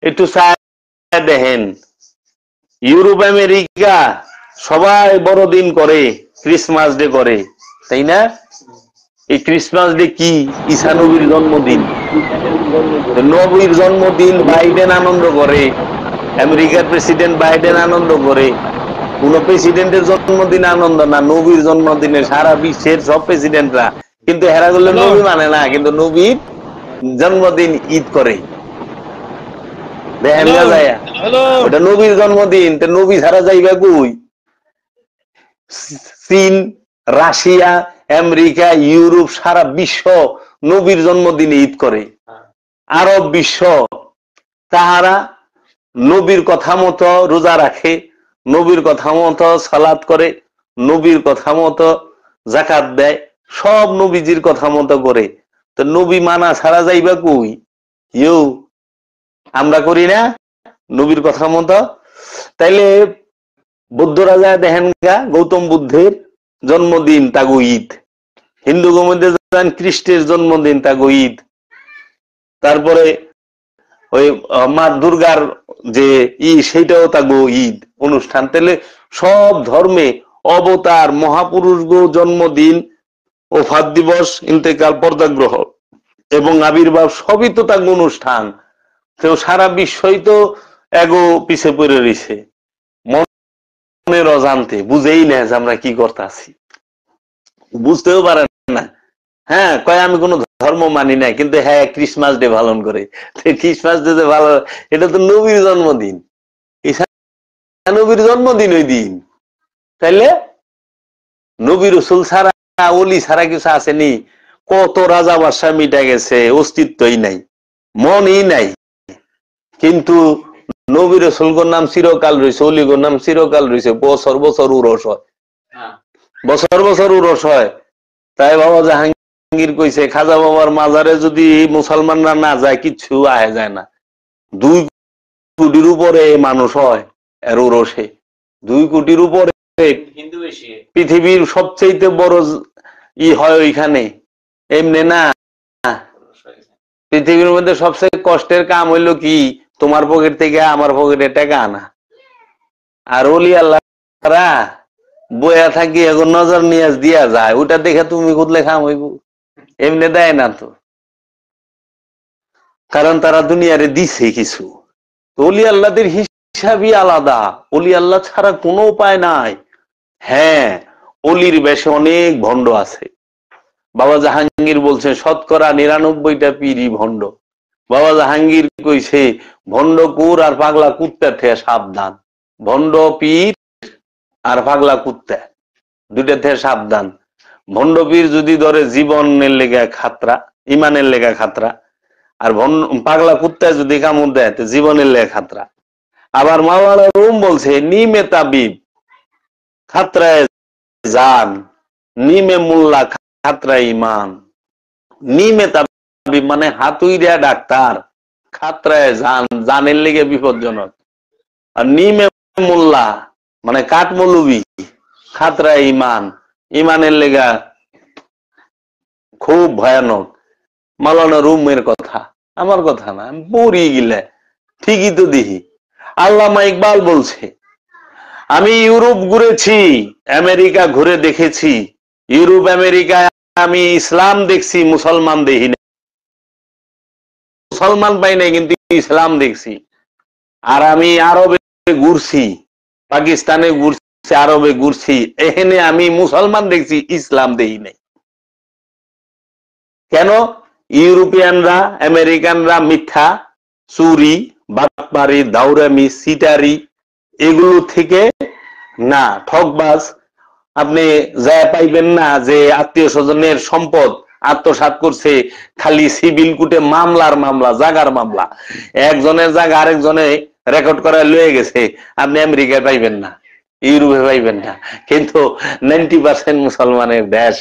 একটু দেখেন, ইউরোপ আমেরিকা সবাই বড়দিন করে, ক্রিসমাস ডে করে, তাই না? এই ক্রিসমাস ডে কি? ঈসা নবীর জন্মদিন। নবীর জন্মদিন বাইডেন আনন্দ করে, আমেরিকার প্রেসিডেন্ট বাইডেন আনন্দ করে। কোন প্রেসিডেন্টের জন্মদিন আনন্দ না, নবীর জন্মদিনে সারা বিশ্বের সব প্রেসিডেন্টরা। কিন্তু হেরা করলে নবী মানে না, কিন্তু নবীর জন্মদিন ঈদ করে। দেখেন না যায়া ওটা নবীর জন্মদিন, তো নবী ছাড়া যাইবা কই? চীন, রাশিয়া, আমেরিকা, ইউরোপ, সারা বিশ্ব নবীর জন্মদিনে ঈদ করে। আরব বিশ্ব তাহারা নবীর কথা মতো রোজা রাখে, নবীর কথা মতো সালাত করে, নবীর কথা মতো যাকাত দেয়, সব নবীজির কথা মতো করে। তো নবী মানা ছাড়া যাইবা কই? ইউ আমরা করি না নবীর কথা মতো? তাইলে বৌদ্ধরা যায় দেখেন গা গৌতম বুদ্ধের জন্মদিন তাগো ঈদ, হিন্দু মধ্যে যান খ্রিস্টের জন্মদিন তাগো ঈদ, তারপরে ওই মা দুর্গার যে সেইটাও তাগো ঈদ অনুষ্ঠান। তাহলে সব ধর্মে অবতার মহাপুরুষ গো জন্মদিন, ওফাত দিবস, ইন্তেকাল, পর্দাগ্রহ এবং আবির্ভাব সবই তো তাগো অনুষ্ঠান। তো সারা বিশ্বই তো এগো পিছে পড়ে রয়েছে, মনের অজান্তে বুঝেই না যে আমরা কি করতেছি, বুঝতেও পারেন না। হ্যাঁ কয় আমি কোনো ধর্ম মানি না, কিন্তু হ্যাঁ ক্রিসমাস ডে পালন করে। ক্রিসমাস ডে যে ভালো, এটা তো নবীর জন্মদিন, নবীর জন্মদিন ওই দিন। তাইলে নবী রসুল ছাড়া, ওলি ছাড়া কিছু আসেনি? কত রাজা বাদশাহ মিটা গেছে, অস্তিত্বই নাই, মনই নাই। কিন্তু নবী রসুলগোর নাম চিরকাল রয়েছে, অলিগোর নাম চিরকাল রয়েছে। বছর বছর উরস হয়, বছর বছর উরস হয়। তাই বাবা জাহাঙ্গীর কইছে খাজা বাবার মাজারে যদি মুসলমানরা না যায় কিচ্ছু আহে যায় না। 2 কোটির উপরে মানুষ হয় এর উরসে, 2 কোটির উপরে। পৃথিবীর সবচেয়ে বড় হয় ওইখানে, এমনি না। পৃথিবীর মধ্যে সবচেয়ে কষ্টের কাম হইলো কি? তোমার পকেট থেকে আমার পকেটে টাকা আনা। আর ওলি আল্লাহরা বয়া থাকি এখন নজর নিয়াজ দিয়া যায়, ওটা দেখে তুমি খুদলে খাম হইব? এমনি দেয় না তো, কারণ তারা দুনিয়ারে দিছে কিছু। ওলি আল্লাহদের হিসাবই আলাদা, ওলি আল্লাহ ছাড়া কোনো উপায় নাই। হ্যাঁ অলির বেশে অনেক ভণ্ড আছে। বাবা জাহাঙ্গীর বলছে 99%টা পীরই ভণ্ড। বাবা জাহাঙ্গীর কইছে ভণ্ড কুর আর পাগলা কুত্তা থেকে সাবধান। ভণ্ড পীর আর পাগলা কুত্তা দুইটা থেকে সাবধান। ভণ্ড পীর যদি ধরে জীবনের লেগা খাতরা, ইমানের লেগা খাতরা, আর পাগলা কুত্তায় যদি কামড় দেয় তো জীবনের লেগা খাতরা। আবার মাওলানা রুম বলছে নিমে তাবিব খাতরায় জান, নিমে মোল্লা খাতরায় ইমান। নিমে তাবিব মানে হাতুইরা ডাক্তার, খাতরায় জান, জানের লেগে বিপজ্জনক। আর নিমে মোল্লা মানে কাঠমৌলবি, খাতরায় ইমান, ইমানের লেগা খুব ভয়ানক। মাওলানা রুমের কথা, আমার কথা না, আমি পড়ি গিলে ঠিকই তো দেখি। আল্লামা ইকবাল বলছে আমি ইউরোপ ঘুরেছি, আমেরিকা ঘুরে দেখেছি, ইউরোপ আমেরিকায় আমি ইসলাম দেখছি, মুসলমান দেখি না। মুসলমান পাই নাই কিন্তু ইসলাম দেখছি। আর আমি আরবে ঘুরছি, পাকিস্তানে ঘুরছি, আরবে ঘুরছি, এখানে আমি মুসলমান দেখছি, ইসলাম দেখি নাই। কেন? ইউরোপিয়ানরা, আমেরিকানরা মিথ্যা, চুরি, বাটপারি, দাউরামি, সিটারি এগুলো থেকে না, ঠকবাজ। আপনি যা পাইবেন না যে আত্মীয় স্বজনের সম্পদ আত্মসাৎ করছে, খালি সিভিল কোর্টে মামলার মামলা, জাগার মামলা, একজনের জায়গা আরেকজনে রেকর্ড করা লয়ে গেছে, আপনি আমেরিকায় পাইবেন না, ইউরোপে পাইবেন না। কিন্তু 90% মুসলমানের দেশ,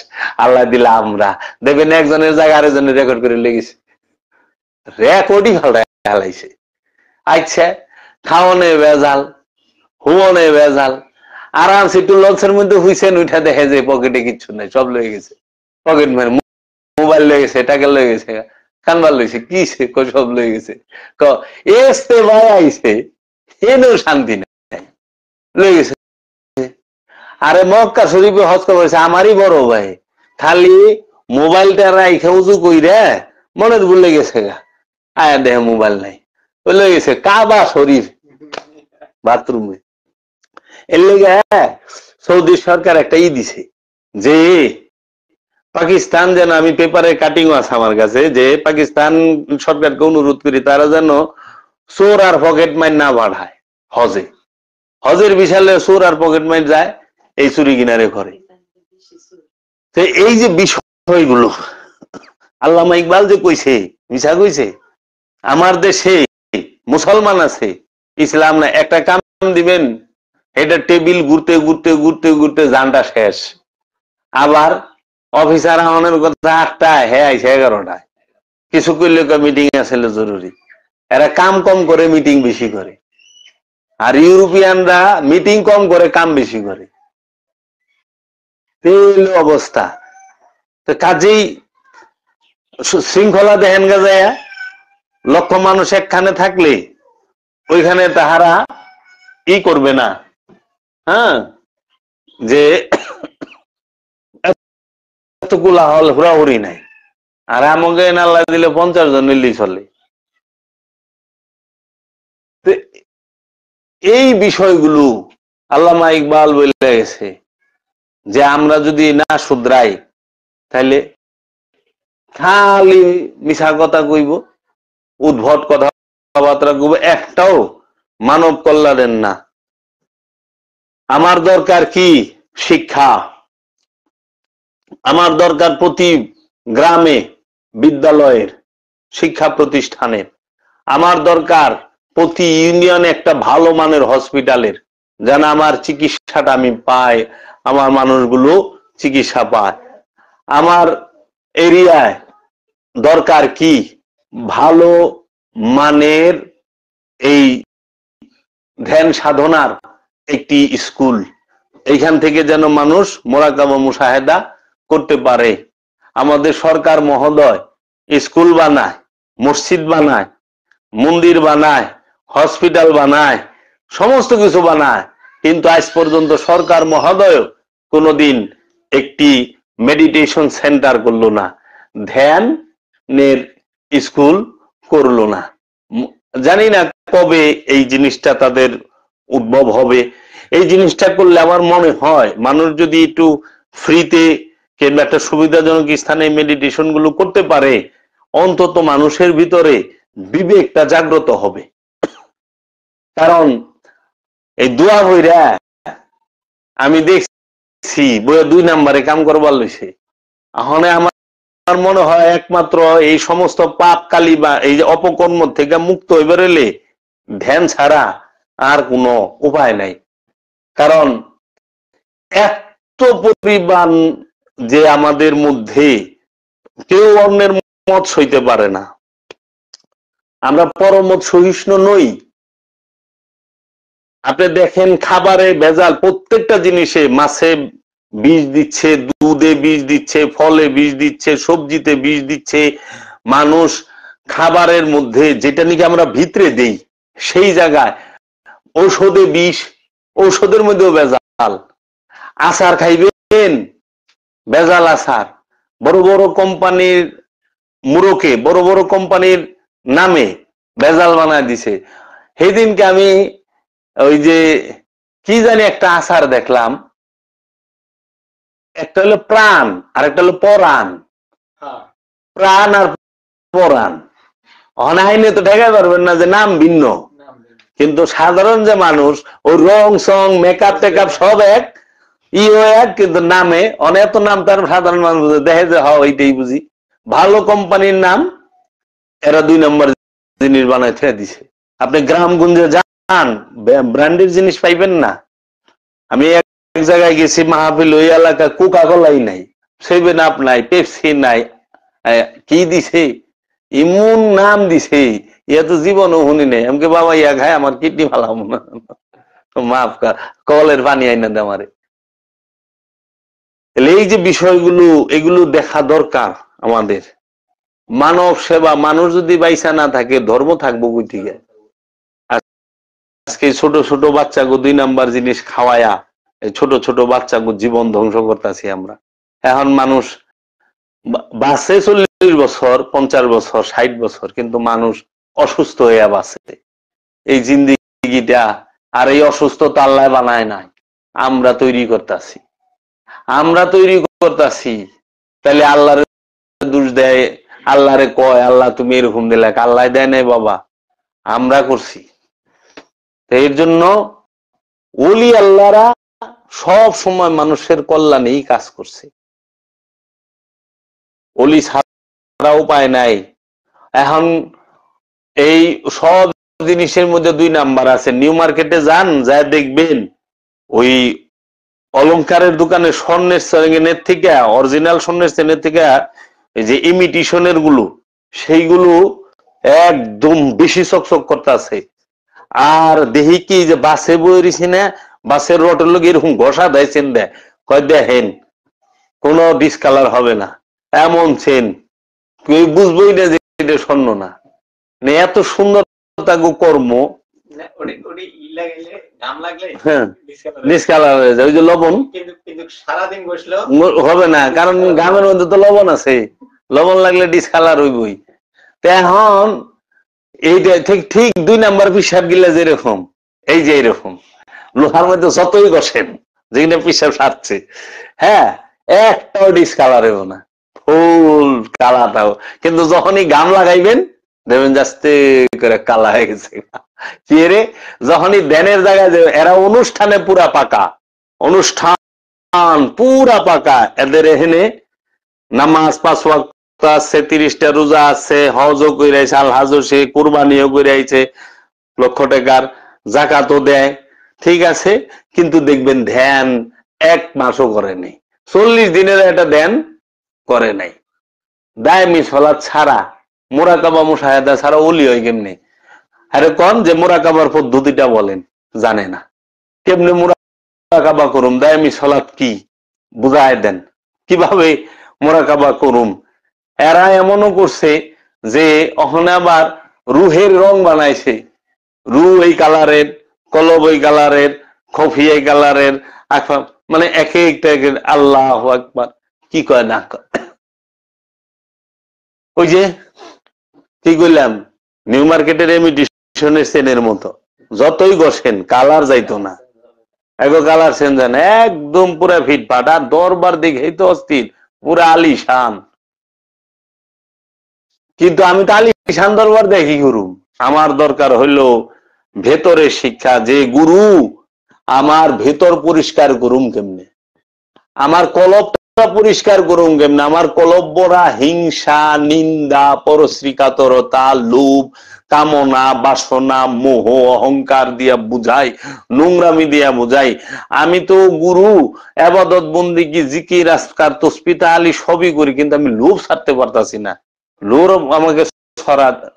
আল্লাহ দিলা আমরা দেখবেন একজনের জায়গা আরেকজনের রেকর্ড করে লেগেছে, রেকর্ডই হালাইছে। আচ্ছা খাওয়ানে ভেজাল, হুমনে ভেজাল, আরামসে একটু লঞ্চের মধ্যে হুইছেন, উঠা দেখে যে পকেটে কিচ্ছু নাই, সব লয়ে গেছে। পকেট মানে মোবাইল লয়ে গেছে, টাকা লয়ে গেছে, কানবার লইছে, কি সব লয়ে গেছে। এসতে ভাই আইছে, এনেও শান্তি নাই, লয়ে গেছে। আরে মক্কা শরীফে হজ করেছে আমারই বড় ভাই, খালি মোবাইলটা রাইখা উজু কইরা মনের ভুলে গেছে গা, আয়া দেখে মোবাইল নাই, ওই লয়ে গেছে কাবা শরীফ বাথরুমে। এর লেগে সৌদি সরকার একটা দিছে যে পাকিস্তান যেন, আমি পেপারে কাটিং আছে আমার কাছে, যে পাকিস্তান সরকারকে অনুরোধ করি তারা যেন চোর আর পকেট মাইর না বাড়ায় হজে, হজের বিশালে চোর আর পকেট মাইর যায় এই চুরি কিনারে করে। তো এই যে বিষয়গুলো আল্লামা ইকবাল যে কইছে, মিছা কইছে? আমার দেশে মুসলমান আছে, ইসলাম না। একটা কাম দিবেন, এটা টেবিল ঘুরতে ঘুরতে ঘুরতে ঘুরতে জানটা শেষ। আবার অফিসার আমাদের কথা 8টায়, হ্যাঁ আইসে 11টায়। কিছু করলে মিটিং আসলে জরুরি। এরা কাম কম করে, মিটিং বেশি করে। আর ইউরোপিয়ানরা মিটিং কম করে, কাম বেশি করে। এই অবস্থা। তো কাজেই শৃঙ্খলা দেখেন গা যায়, লক্ষ মানুষ একখানে থাকলে ওইখানে তাহারা ই করবে না, হ্যাঁ, যে এত কোলাহল হুড়াহুড়ি নাই। আর আমাকে আল্লাহ দিলে 50 জন মিললেই চলে। এই বিষয়গুলো আল্লামা ইকবাল বলে গেছে যে আমরা যদি না শুধরাই তাহলে খালি মিছা কথা কইব, উদ্ভট কথাবার্তা কইব, একটাও মানব কল্যাণের না। আমার দরকার কি? শিক্ষা। আমার দরকার প্রতি গ্রামে বিদ্যালয়ের, শিক্ষা প্রতিষ্ঠানের। আমার দরকার প্রতি ইউনিয়নে একটা ভালো মানের হসপিটালের, যেন আমার চিকিৎসাটা আমি পাই, আমার মানুষগুলো চিকিৎসা পায়। আমার এরিয়ায় দরকার কি? ভালো মানের এই ধ্যান সাধনার একটি স্কুল, এইখান থেকে যেন মানুষ মোরাকাবা মুশাহেদা করতে পারে। আমাদের সরকার মহোদয় স্কুল বানায়, মসজিদ বানায়, মন্দির বানায়, হসপিটাল বানায়, সমস্ত কিছু বানায়, কিন্তু আজ পর্যন্ত সরকার মহোদয় কোনোদিন একটি মেডিটেশন সেন্টার করলো না, ধ্যানের স্কুল করলো না। জানি না কবে এই জিনিসটা তাদের উদ্ভব হবে। এই জিনিসটা করলে আমার মনে হয় মানুষ যদি একটু ফ্রিতে কিংবা একটা সুবিধাজনক স্থানে মেডিটেশন গুলো করতে পারে, অন্তত মানুষের ভিতরে বিবেকটা জাগ্রত হবে। কারণ এই দোয়া বইরা আমি দেখছি বইয়া 2 নম্বরে কাম করবার লইছে। এখন আমার মনে হয় একমাত্র এই সমস্ত পাপ কালি বা এই যে অপকর্ম থেকে মুক্ত হইবে রইলে ধ্যান ছাড়া আর কোনো উপায় নাই। কারণ এত পরিমাণ যে আমাদের মধ্যে কেউ অন্যের মত সইতে পারে না, আমরা পরমত সহিষ্ণু নই। আপনি দেখেন খাবারে ভেজাল, প্রত্যেকটা জিনিসে, মাছে বিষ দিচ্ছে, দুধে বিষ দিচ্ছে, ফলে বিষ দিচ্ছে, সবজিতে বিষ দিচ্ছে। মানুষ খাবারের মধ্যে যেটা নাকি আমরা ভিতরে দেই সেই জায়গায় ঔষধে বিষ, ঔষধের মধ্যেও ভেজাল। আচার খাইবেন, ভেজাল আচার। বড় বড় কোম্পানির মুরকে বড় বড় কোম্পানির নামে ভেজাল বানায় দিছে। সেদিনকে আমি ওই যে কি জানি একটা আচার দেখলাম, একটা হলো প্রাণ আর একটা হলো পরাণ। প্রাণ আর পরাণ অনাইনে তো ঠেকাই পারবেন না যে নাম ভিন্ন, কিন্তু সাধারণ যে মানুষ ওই রং সং মেকআপ টেকআপ সব এক, ইও এক, কিন্তু নামে অনেক নাম তার সাধারণ মানুষ দেখে যে হয় ওইটাই বুঝি। ভালো কোম্পানির নাম এরা 2 নম্বর জিনিস বানায় ছেড়ে দিছে। আপনি গ্রামগঞ্জে যান, ব্র্যান্ডের জিনিস পাইবেন না। আমি এক জায়গায় গেছি মাহফিল, ওই এলাকায় কোকা কোলাই নাই, 7 আপ নাই, পেপসি নাই, কি দিছে ইমন নাম দিছে, ইয়া তো জীবনও শুনি নেই। আমাকে বাবা ইয়া খায় আমার কিডনি ফালাম না, মাফ কর, কলের পানি আইনা দে আমারে। এই যে বিষয়গুলো, এগুলো দেখা দরকার আমাদের। মানব সেবা, মানুষ যদি বাইসা না থাকে ধর্ম থাকবো কই থেকে? আজকে ছোট ছোট বাচ্চাকে 2 নাম্বার জিনিস খাওয়ায়া ছোট ছোট বাচ্চাকে জীবন ধ্বংস করতেছি আমরা। এখন মানুষ বাঁচে 40 বছর, 50 বছর, 60 বছর, কিন্তু মানুষ অসুস্থ হইয়া বাঁচে। এই জিন্দিগিটা আর এই অসুস্থতা আল্লাহ বানায় নাই, আমরা তৈরি করতেছি, আমরা তৈরি করতেছি। তাহলে আল্লাহরে দোষ দেয়, আল্লাহরে কয় আল্লাহ তুমি এরকম দিলে, আল্লাহ দেয় নাই বাবা। আমরা করছি। এর জন্য ওলি আল্লাহরা সব সময় মানুষের কল্যাণেই কাজ করছে, ওলি ছাড়া উপায় নাই। এখন এই সব জিনিসের মধ্যে 2 নাম্বার আছে। নিউ মার্কেটে যান, যা দেখবেন ওই অলংকারের দোকানে স্বর্ণের চেনের থেকে, অরিজিনাল স্বর্ণের চেনের থেকে এই যে ইমিটেশনের গুলো, সেইগুলো একদম বেশি চকচক করতে আছে। আর দেখি কি যে বাসে বইছি না, বাসের রোটের লোক এরকম ঘষা দেয়, চেন দেয়, কয় দেখেন কোনো ডিসকালার হবে না, এমন চেন কেউ বুঝবই না যে এটা স্বর্ণ না। এত সুন্দর তাগো কর্ম, ডিসকালার হয়ে যায়। ওই যে লবণ সারাদিন বসলেও হবে না, কারণ গামের মধ্যে তো লবণ আছে, লবণ লাগলে ডিসকালার হইবই। এখন এইটা ঠিক ঠিক 2 নাম্বার পিসাব গিলা যেরকম, এই যে এরকম লোহার মধ্যে যতই বসেন, যেখানে পিসাব সারছে, হ্যাঁ, একটাও ডিসকালার হইব না, ফুল কালাটাও। কিন্তু যখনই গাম লাগাইবেন দেখবেন আস্তে করে কালা হয়ে গেছে। কি রে, যখনই ধ্যানের জায়গায় এরা অনুষ্ঠানে পুরা পাকা, অনুষ্ঠান পুরা পাকা, এদের এখানে নামাজ 5 ওয়াক্ত আছে, 30টা রোজা আছে, হজও কইরাইছে, আল হাজও সে, কুরবানিও কইরাইছে, লক্ষ টাকার জাকাতও দেয়, ঠিক আছে। কিন্তু দেখবেন ধ্যান 1 মাসও করে নাই, 40 দিনের একটা ধ্যান করে নাই। দায়মি সালাত ছাড়া, মুরাকাবা মুশাহাদা ছাড়া ওলি হয় কেমনে? আরে কোন যে মুরাকাবার পদ্ধতিটা বলেন, জানে না। কেমনে মুরাকাবা করুম, দায়মি সালাত কি বুঝায় দেন, কিভাবে মুরাকাবা করুম। এরা এমনও করছে যে ওখানে আবার রুহের রং বানাইছে, রু এই কালারের, কলব এই কালারের, খফি এই কালারের, মানে এক একটা আল্লাহু আকবার কি কয় না কয়। ওই যে কি কইলাম, নিউ মার্কেটের ইমিটেশনের চেনের মতো, যতই ঘষেন কালার যাইতো না, এগো কালার চেঞ্জ হয় না, একদম পুরা ফিটফাট। আর দরবার দেখেই তো অস্থির, পুরা আলিশান। কিন্তু আমি তো আলিশান দরবার দেখি গুরু, আমার দরকার হইলো ভেতরের শিক্ষা। যে গুরু আমার ভেতর পরিষ্কার করুম কেমনে, আমার কলবটা পরিষ্কার করুম কেমনে, আমার কলব বড়া হিংসা, নিন্দা, পরশ্রীকাতরতা, লোভ, কামনা, বাসনা, মোহ, অহংকার দিয়া বুঝাই, নোংরামি দিয়া বুঝাই। আমি তো গুরু ইবাদত বন্দেগী জিকির আজকার তসবিহ তাহলিল সবই করি, কিন্তু আমি লোভ ছাড়তে পারতাছি না, লোভ আমাকে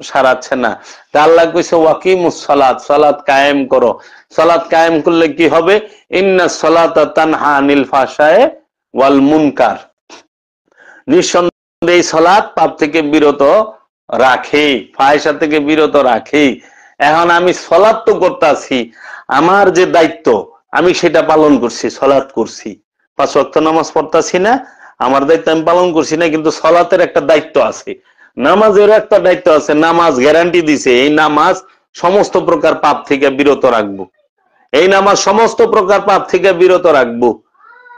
সারাচ্ছে না। তা আল্লাহ কইছে ওয়াকিমুস সালাত, সালাত কায়েম করো। সালাত কায়েম করলে কি হবে? ইন্নাস সালাতা তানহা আনিল ফাহশায়ে ওয়াল মুনকার, নিঃসন্দেহে সালাত পাপ থেকে বিরত রাখে, ফাহিশা থেকে বিরত রাখে। এখন আমি সালাত তো করতেছি, আমার যে দায়িত্ব আমি সেটা পালন করছি, সালাত করছি, 5 ওয়াক্ত নামাজ পড়তাছি না, আমার দায়িত্ব আমি পালন করছি না, কিন্তু সালাতের একটা দায়িত্ব আছে, নামাজের একটা দায়িত্ব আছে। নামাজ গ্যারান্টি দিছে, এই নামাজ সমস্ত প্রকার পাপ থেকে বিরত রাখবো, এই নামাজ সমস্ত প্রকার পাপ থেকে বিরত রাখবো।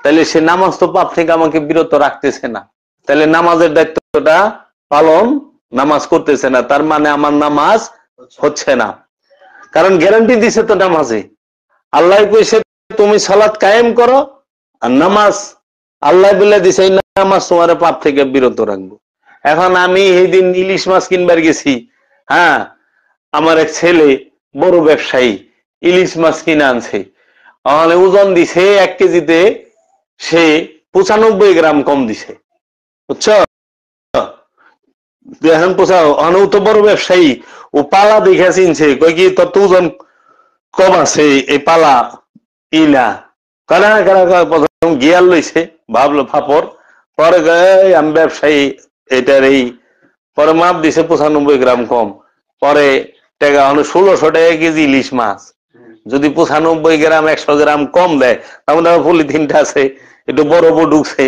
তাহলে সে নামাজ তো পাপ থেকে আমাকে বিরত রাখতেছে না, তাহলে নামাজের দায়িত্বটা পালন নামাজ করতেছে না, তার মানে আমার নামাজ হচ্ছে না। কারণ গ্যারান্টি দিছে তো নামাজে, আল্লাহ কইছে তুমি সালাত কায়েম করো, আর নামাজ আল্লাহ বলে দিছে এই নামাজ তোমার পাপ থেকে বিরত রাখবো। এখন আমি এই দিন ইলিশ মাছ কিনবার গেছি, হ্যাঁ, আমার এক ছেলে বড় ব্যবসায়ী ইলিশ মাছ কিনে আনছে, ওজন দিছে 1 কেজিতে সে 95 গ্রাম কম দিছে, বুঝছো? এখন তো বড় ব্যবসায়ী, ও পালা দেখে চিনছে, কই কি তোর তো ওজন কম আছে, এই পালা ইনা কারা কারা প্রথম গিয়ার লইছে, ভাবলো ফাপর, পরে আমি ব্যবসায়ী এটার এই, পরে মাপ দিছে 95 গ্রাম কম, পরে টাকা 1600 টাকা কেজি ইলিশ মাছ। যদি 95 গ্রাম 100 গ্রাম কম দেয়, তাহলে পলিথিনটা আছে একটু বড় ঢুকছে,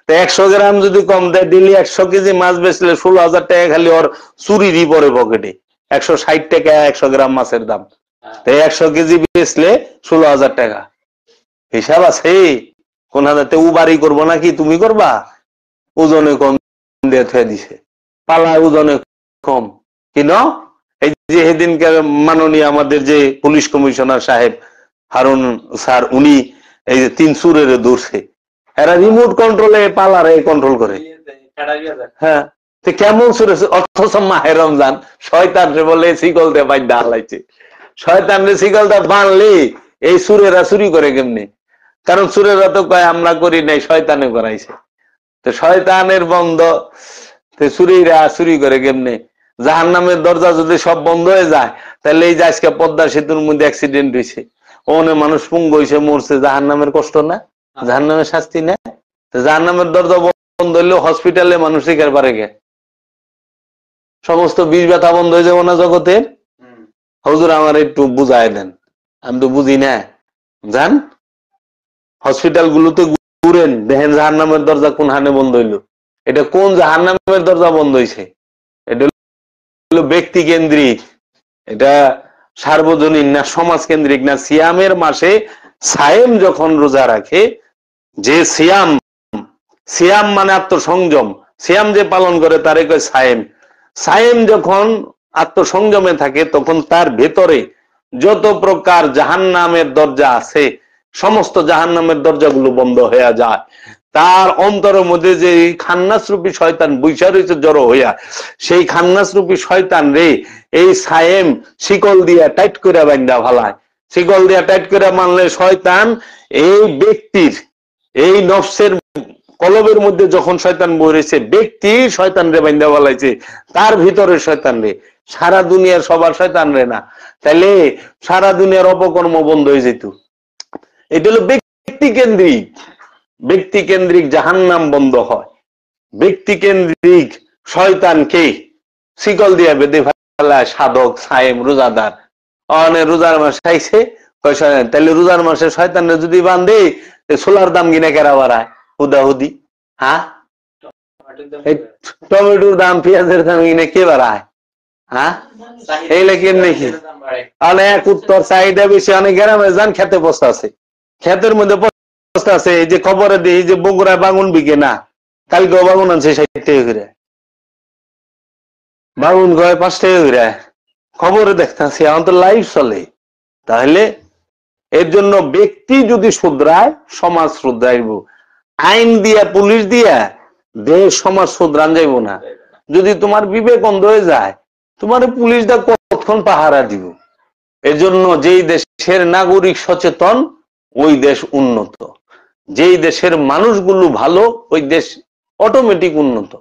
তো 100 গ্রাম যদি কম দেয়, ডেলি 100 কেজি মাছ বেচলে 16,000 টাকা খালি ওর চুরিরই পরে পকেটে। 160 টাকা 100 গ্রাম মাছের দাম, তো 100 কেজি বেচলে 16,000 টাকা। হিসাব আছে কোন হাজারতে উবারি করবো নাকি তুমি করবা? ওজনে কম দিয়ে দিছে, পালা ওজনে কম, কিনো যে সেদিনকার মাননীয় আমাদের যে পুলিশ কমিশনার সাহেব হারুন স্যার, উনি এই যে 3 সুরের দূরছে, এরা রিমোট কন্ট্রোলে পালারে কন্ট্রোল করে। হ্যাঁ, তো কেমন সুরে, অথচ মাহে রমজান শয়তান রে বলে শিকল দিয়ে বাইন্দা হালাইছে। শয়তান রে শিকল দিয়ে বানলে এই সুরেরা চুরি করে কেমনে? কারণ সুরেরা তো কয় আমরা করি নাই, শয়তানে করাইছে। তো শয়তানের বন্ধ, চুরিরা চুরি করে কেমনে? জাহান্নামের দরজা যদি সব বন্ধ হয়ে যায়, তাহলে এই যে আজকে পদ্মা সেতুর মধ্যে অ্যাক্সিডেন্ট হয়েছে, অনেক মানুষ পুঙ্গ হয়েছে, মরছে, জাহান্নামের কষ্ট না? জাহান্নামের শাস্তি না? জাহান্নামের দরজা বন্ধ হইলেও হসপিটালে মানুষ শিকার পারে গে, সমস্ত বিষ ব্যথা বন্ধ হয়ে যাবো না জগতে? হুজুর আমার একটু বুঝাই দেন, আমি তো বুঝি না। জান হসপিটাল গুলোতে ঘুরেন, দেখেন জাহান্নামের দরজা কোন হানে বন্ধ হইলো। এটা কোন জাহান্নামের দরজা বন্ধ হয়েছে? এটা হলো ব্যক্তি কেন্দ্রিক, এটা সার্বজনীন না, সমাজ কেন্দ্রিক না। সিয়ামের মাসে সায়েম যখন রোজা রাখে, যে সিয়াম, সিয়াম মানে আত্মসংযম, সিয়াম যে পালন করে তারে কয় সায়েম। সায়েম যখন আত্মসংযমে থাকে, তখন তার ভেতরে যত প্রকার জাহান্নামের দরজা আছে, সমস্ত জাহান্নামের দরজাগুলো বন্ধ হয়ে যায়। তার অন্তরের মধ্যে যে খান্নাস রূপী শয়তান বৈশা রয়েছে জড়ো হইয়া, সেই খান্নাস রূপী শয়তান রে এই সায়েম শিকল দিয়া টাইট করে বান্ধা ভালায়। শিকল দিয়া টাইট করে মানলে শয়তান এই ব্যক্তির, এই নফসের কলবের মধ্যে যখন শয়তান বইরেছে, ব্যক্তি শয়তান রে বান্ধা ভালাইছে, তার ভিতরে শয়তান রে, সারা দুনিয়ার সবার শয়তান রে না। তাইলে সারা দুনিয়ার অপকর্ম বন্ধ হয়ে যেত। এটা হলো ব্যক্তি কেন্দ্রিক, ব্যক্তি কেন্দ্রিক জাহান্নাম বন্ধ হয়। ব্যক্তি কেন্দ্রিক শয়তানকে শিকল দিয়া বেঁধে ফেলায় সাধক, সায়েম, রোজাদার। অনেক রোজার মাস চাইছে, তাহলে রোজার মাসে শয়তানরে যদি বান্ধে, সোলার দাম কিনে কেরা বাড়ায় হুদাহুদি? হ্যাঁ, টমেটোর দাম, পেঁয়াজের দাম কিনে কে বাড়ায়? হ্যাঁ, এইলে কেমনে কি? অনেক উত্তর চাহিদা বেশি। অনেক গ্রামে যান, খেতে বসতে আছে, ক্ষেতের মধ্যে বসতে আছে, এই যে খবরে দিই যে বগুড়ায় বাগুন বিকে না, কালকেও বাগুন আনছে 60 টাকা করে, বাগুন গয় 5 টাকা করে, খবরে দেখতেছি, এখন তো লাইভ চলে। তাহলে এর জন্য ব্যক্তি যদি শুধরায়, সমাজ শুধরাইব। আইন দিয়া, পুলিশ দিয়া দেশ সমাজ শুধরান যাইব না। যদি তোমার বিবেক অন্ধ হয়ে যায়, তোমার পুলিশটা কতক্ষণ পাহারা দিব? এর জন্য যেই দেশের নাগরিক সচেতন, ওই দেশ উন্নত। যেই দেশের মানুষগুলো ভালো, ওই দেশ অটোমেটিক উন্নত।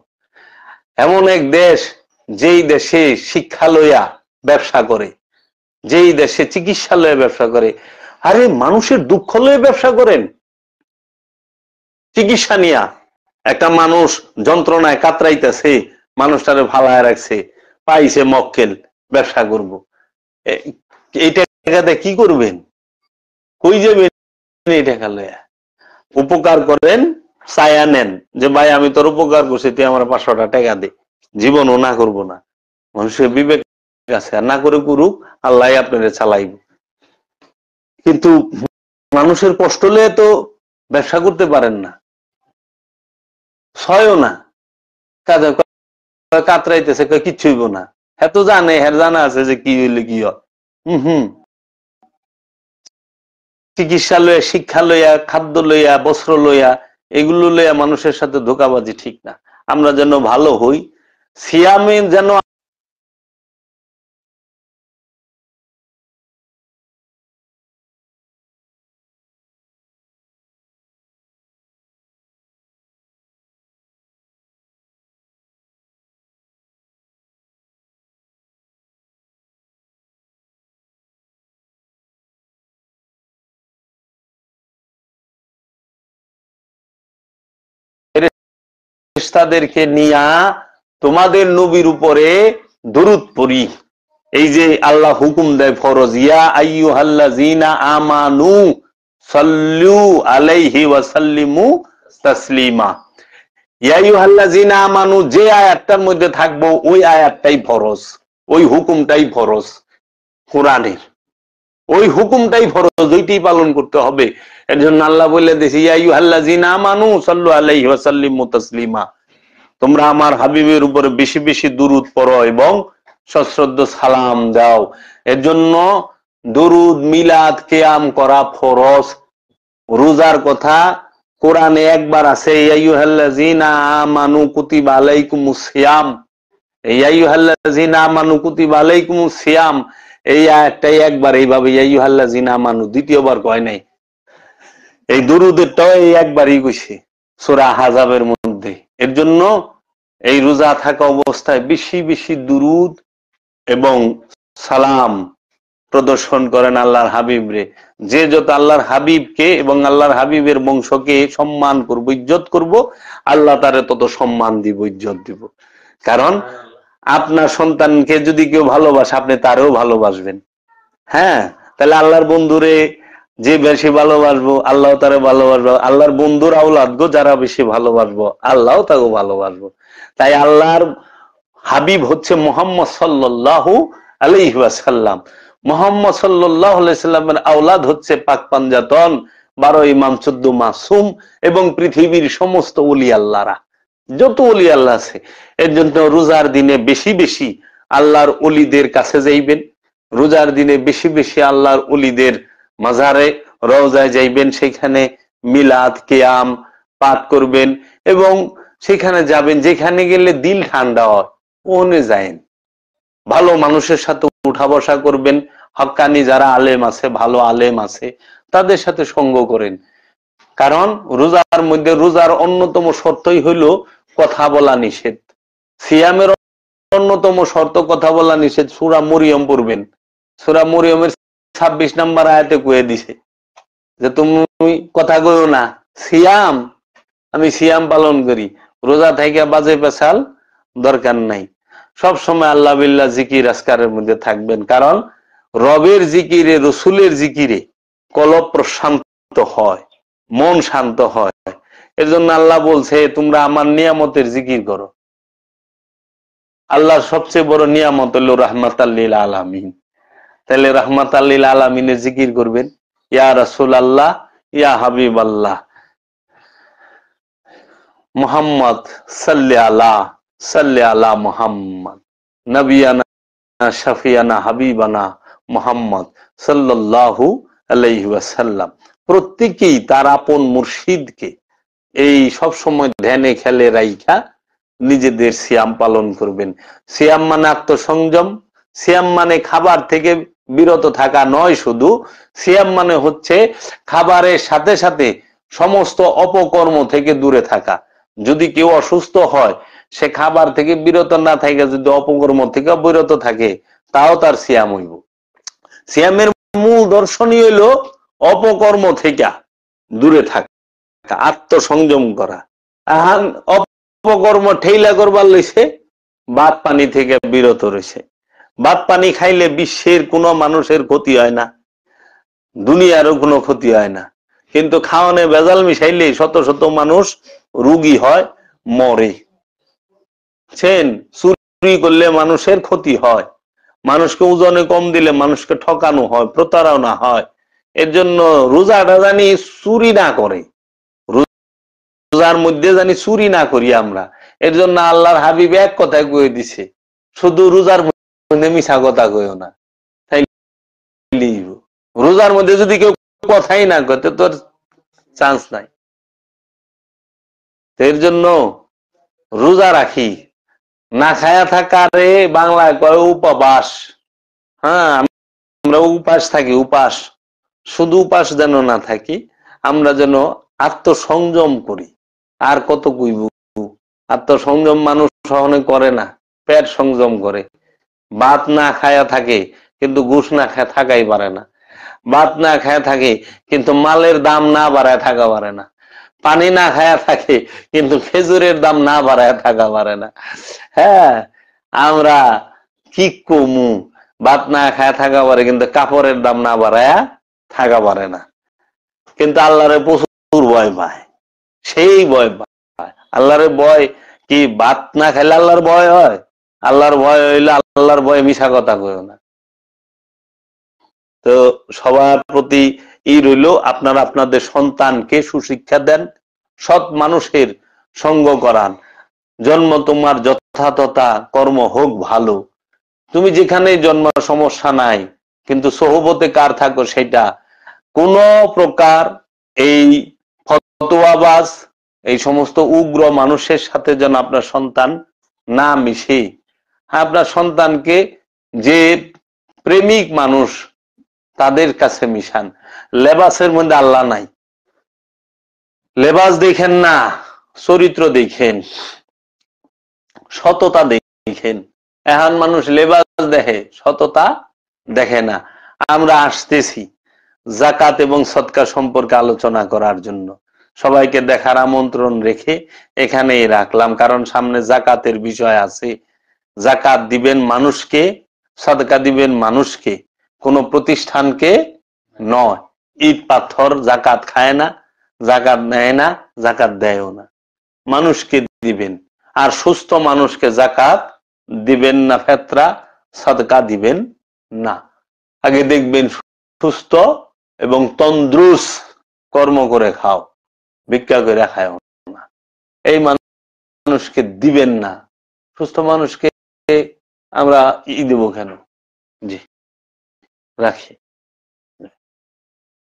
এমন এক দেশ, যেই দেশে শিক্ষা লইয়া ব্যবসা করে, যেই দেশে চিকিৎসালয়ে ব্যবসা করে। আরে মানুষের দুঃখ লয়ে ব্যবসা করেন, চিকিৎসা নিয়া। একটা মানুষ যন্ত্রণায় কাতরাইতেছে, মানুষটারে ভালায় রাখছে, পাইছে মক্কেল, ব্যবসা করব। এই টাকাতে কি করবেন? কই যাবেন এই টাকা লইয়া? উপকার করেন, চায়া নেন যে ভাই আমি তোর উপকার করছি, তুই আমার 500 টাকা দে। জীবনও না করবো না। মানুষের বিবেক আছে, আর না করে করুক, আল্লাহ আপনাদের চালাইব। কিন্তু মানুষের কষ্ট লয়ে তো ব্যবসা করতে পারেন না, ছয়ও না। কাজে কাতরাইতেছে, কিচ্ছু হইব না। হ্যাঁ তো জানে, হ্যাঁ জানা আছে যে কি হইলে কি হয়। চিকিৎসা লইয়া, শিক্ষা লইয়া, খাদ্য লইয়া, বস্ত্র লইয়া, এগুলো লইয়া মানুষের সাথে ধোকাবাজি ঠিক না। আমরা যেন ভালো হই, সিয়ামে যেন ফেরেশতাদেরকে নিয়া তোমাদের নবীর উপরে দরুদ পড়ি। এই যে আল্লাহ হুকুম দেয় ফরজ, ইয়া আইয়ুহাল্লাযীনা আমানু সাল্লু আলাইহি ওয়া সাল্লিমু তাসলিমা। ইয়া আইয়ুহাল্লাযীনা আমানু যে আয়াতটার মধ্যে থাকবো, ওই আয়াতটাই ফরজ, ওই হুকুমটাই ফরজ কোরআনের, ওই হুকুমটাই ফরজ, ওইটাই পালন করতে হবে। এর জন্য আল্লাহ বলে দিয়েছে, ইয়া আইয়ুহাল্লাযীনা আমানু সাল্লু আলাইহি ওয়া সাল্লিমু তাসলিমা। তোমরা আমার হাবিবের উপরে বেশি বেশি দুরূদ পড়ো এবং সশ্রদ্ধ সালাম দাও। এর জন্য দুরুদ মিলাদ কিয়াম করা ফরজ। রোজার কথা কোরআনে একবার আছে, ইয়া আইয়ুহাল্লাযীনা আমানু কুতিবা আলাইকুমুস সিয়াম। এই ইয়া আইয়ুহাল্লাযীনা আমানু কুতিবা আলাইকুমুস সিয়াম, এই আয়াতটাই একবার এইভাবে ইয়া আইয়ুহাল্লাযীনা আমানু, দ্বিতীয়বার কয় নাই। এই দুরুদেরটাও এই একবারই কইছে সূরা আহজাবের মধ্যে। এর জন্য এই রোজা থাকা অবস্থায় বেশি বেশি দুরুদ এবং সালাম প্রদর্শন করেন আল্লাহর হাবিবরে। যে যত আল্লাহর হাবিবকে এবং আল্লাহর হাবিবের বংশকে সম্মান করব, ইজ্জত করব, আল্লাহ তারে তত সম্মান দিব, ইজ্জত দিব। কারণ আপনার সন্তানকে যদি কেউ ভালোবাসে, আপনি তারেও ভালোবাসবেন। হ্যাঁ, তাহলে আল্লাহর বন্ধুরে যে বেশি ভালোবাসবো, আল্লাহ তারে ভালোবাসবো। আল্লাহর বন্ধুর আওলাদ গো যারা বেশি ভালোবাসবো, আল্লাহ তাকে ভালোবাসবো। তাই আল্লাহর হাবিব হচ্ছে মুহাম্মদ সাল্লাল্লাহু আলাইহি ওয়াসাল্লাম। মুহাম্মদ সাল্লাল্লাহু আলাইহি সাল্লামের আওলাদ হচ্ছে পাক পাঞ্জাতন, 12 ইমাম, 14 মাসুম এবং পৃথিবীর সমস্ত ওলি আল্লাহরা, যত ওলি আল্লাহ আছে। এর জন্য রোজার দিনে বেশি বেশি আল্লাহর ওলিদের কাছে যাইবেন। রোজার দিনে বেশি বেশি আল্লাহর ওলিদের মাজারে রওজায় যাইবেন, সেখানে মিলাদ কিয়াম পাঠ করবেন এবং সেখানে যাবেন যেখানে গেলে দিল ঠান্ডা হয়, ওনে যায়েন। ভালো মানুষের সাথে উঠা বসা করবেন, হক্কানি যারা আলেম আছে, ভালো আলেম আছে, তাদের সাথে সঙ্গ করেন। কারণ রোজার মধ্যে, রোজার অন্যতম শর্তই হইলো কথা বলা নিষেধ। সিয়ামের অন্যতম শর্ত কথা বলা নিষেধ। সূরা মরিয়ম পড়বেন, সূরা মরিয়মের 26 নম্বর আয়াতে কয়ে দিছে যে তুমি কথা কইও না, সিয়াম, আমি সিয়াম পালন করি। রোজা থেকে বাজে পেশাল দরকার নাই। সব সময় আল্লাহ বিল্লাহ জিকির আজকারের মধ্যে থাকবেন। কারণ রবের জিকিরে, রসুলের জিকিরে কলব প্রশান্ত হয়, মন শান্ত হয়। এর জন্য আল্লাহ বলছে তোমরা আমার নিয়ামতের জিকির করো। আল্লাহর সবচেয়ে বড় নিয়ামত হলো রাহমাতাল লিল আলামিন। তাহলে রাহমাতাল লিল আলামিনের জিকির করবেন। ইয়া রাসূলুল্লাহ, ইয়া হাবিবাল্লাহ, মুহাম্মদ সাল্লি আলা মুহাম্মদ, নবিয়ানা শাফিয়ানা হাবিবানা মুহাম্মদ সাল্লাল্লাহু আলাইহি ওয়াসাল্লাম। প্রত্যেকেই তার আপন মুর্শিদকে এই সব সময় ধ্যানে খেলে রাইখা নিজেদের সিয়াম পালন করবেন। সিয়াম মানে আত্মসংযম। সিয়াম মানে খাবার থেকে বিরত থাকা নয় শুধু, সিয়াম মানে হচ্ছে খাবারের সাথে সাথে সমস্ত অপকর্ম থেকে দূরে থাকা। যদি কেউ অসুস্থ হয়, সে খাবার থেকে বিরত না থাকে, যদি অপকর্ম থেকে বিরত থাকে, তাও তার সিয়াম হইব। সিয়ামের মূল দর্শনই হইল অপকর্ম থেকে দূরে থাকা, আত্মসংযম করা। অপকর্ম ঠেইলা করবার লইছে, ভাত পানি থেকে বিরত রয়েছে। ভাত পানি খাইলে বিশ্বের কোনো মানুষের ক্ষতি হয় না, দুনিয়ারও কোনো ক্ষতি হয় না। কিন্তু খাওয়ানে ভেজাল মিশাইলে শত শত মানুষ রোগী হয়, মরে। চুরি করলে মানুষের ক্ষতি হয়, মানুষকে ওজনে কম দিলে মানুষকে ঠকানো হয়, প্রতারণা হয়। এর জন্য রোজাটা জানি চুরি না করে, রোজার মধ্যে জানি চুরি না করি আমরা। এর জন্য আল্লাহর হাবিব এক কথায় কয়ে দিছে, শুধু রোজার মধ্যে মিছা কথা কইও না। তাই রোজার মধ্যে যদি কেউ কথাই না কয়, তোর চান্স নাই। এর জন্য রোজা রাখি, না খায়া থাকারে বাংলায় কয় উপবাস। হ্যাঁ, আমরা উপাস থাকি, উপাস। শুধু উপাস যেন না থাকি, আমরা যেন আত্মসংযম করি। আর কত কইব, আত্মসংযম মানুষ সহনে করে না, পেট সংযম করে। ভাত না খায়া থাকে কিন্তু ঘুষ না খায় থাকাই পারে না। ভাত না খায়া থাকে কিন্তু মালের দাম না বাড়ায় থাকা পারে না। পানি না খায়া থাকে কিন্তু খেজুরের দাম না বাড়ায় থাকা পারে না। হ্যাঁ, আমরা কি কমু, ভাত না খায়া থাকা পারে কিন্তু কাপড়ের দাম না বাড়ায় থাকা পারে না। কিন্তু আল্লাহরে প্রচুর ভয় পায়, সেই ভয় পায়। আল্লাহরে ভয় কি ভাত না খাইলে আল্লাহর ভয় হয়? আল্লাহর ভয় হইলে আল্লাহর ভয়ে মিশা কথা কইও না। তো সবার প্রতি ই রইল, আপনারা আপনাদের সন্তানকে সুশিক্ষা দেন, সৎ মানুষের সঙ্গ করান। জন্ম তোমার যথাযথা কর্ম হোক ভালো, তুমি যেখানে জন্ম সমস্যা নাই, কিন্তু সোহবতে কার থাকো সেটা। কোন প্রকার এই ফতোয়াবাজ, এই সমস্ত উগ্র মানুষের সাথে যেন আপনার সন্তান না মিশে। আপনার সন্তানকে যে প্রেমিক মানুষ তাদের কাছে মিশান। লেবাসের মধ্যে আল্লাহ নাই। লেবাস দেখেন না, চরিত্র দেখেন, সততা দেখেন। এখন মানুষ লেবাস দেখে, সততা দেখে না। আমরা আসতেছি জাকাত এবং সদকা সম্পর্কে আলোচনা করার জন্য। সবাইকে দেখার আমন্ত্রণ রেখে এখানেই রাখলাম, কারণ সামনে জাকাতের বিষয় আছে। জাকাত দিবেন মানুষকে, সদকা দিবেন মানুষকে, কোন প্রতিষ্ঠানকে নয়। ইট পাথর জাকাত খায় না, জাকাত নেয় না, জাকাত দেয়ও না। মানুষকে দিবেন। আর সুস্থ মানুষকে জাকাত দিবেন না, ফেতরা সদকা দিবেন না। আগে দেখবেন সুস্থ এবং তন্দ্রুস কর্ম করে খাও, ভিক্ষা করে খাও না। এই মানুষকে দিবেন না। সুস্থ মানুষকে আমরা দেব কেন? জি, রাখি।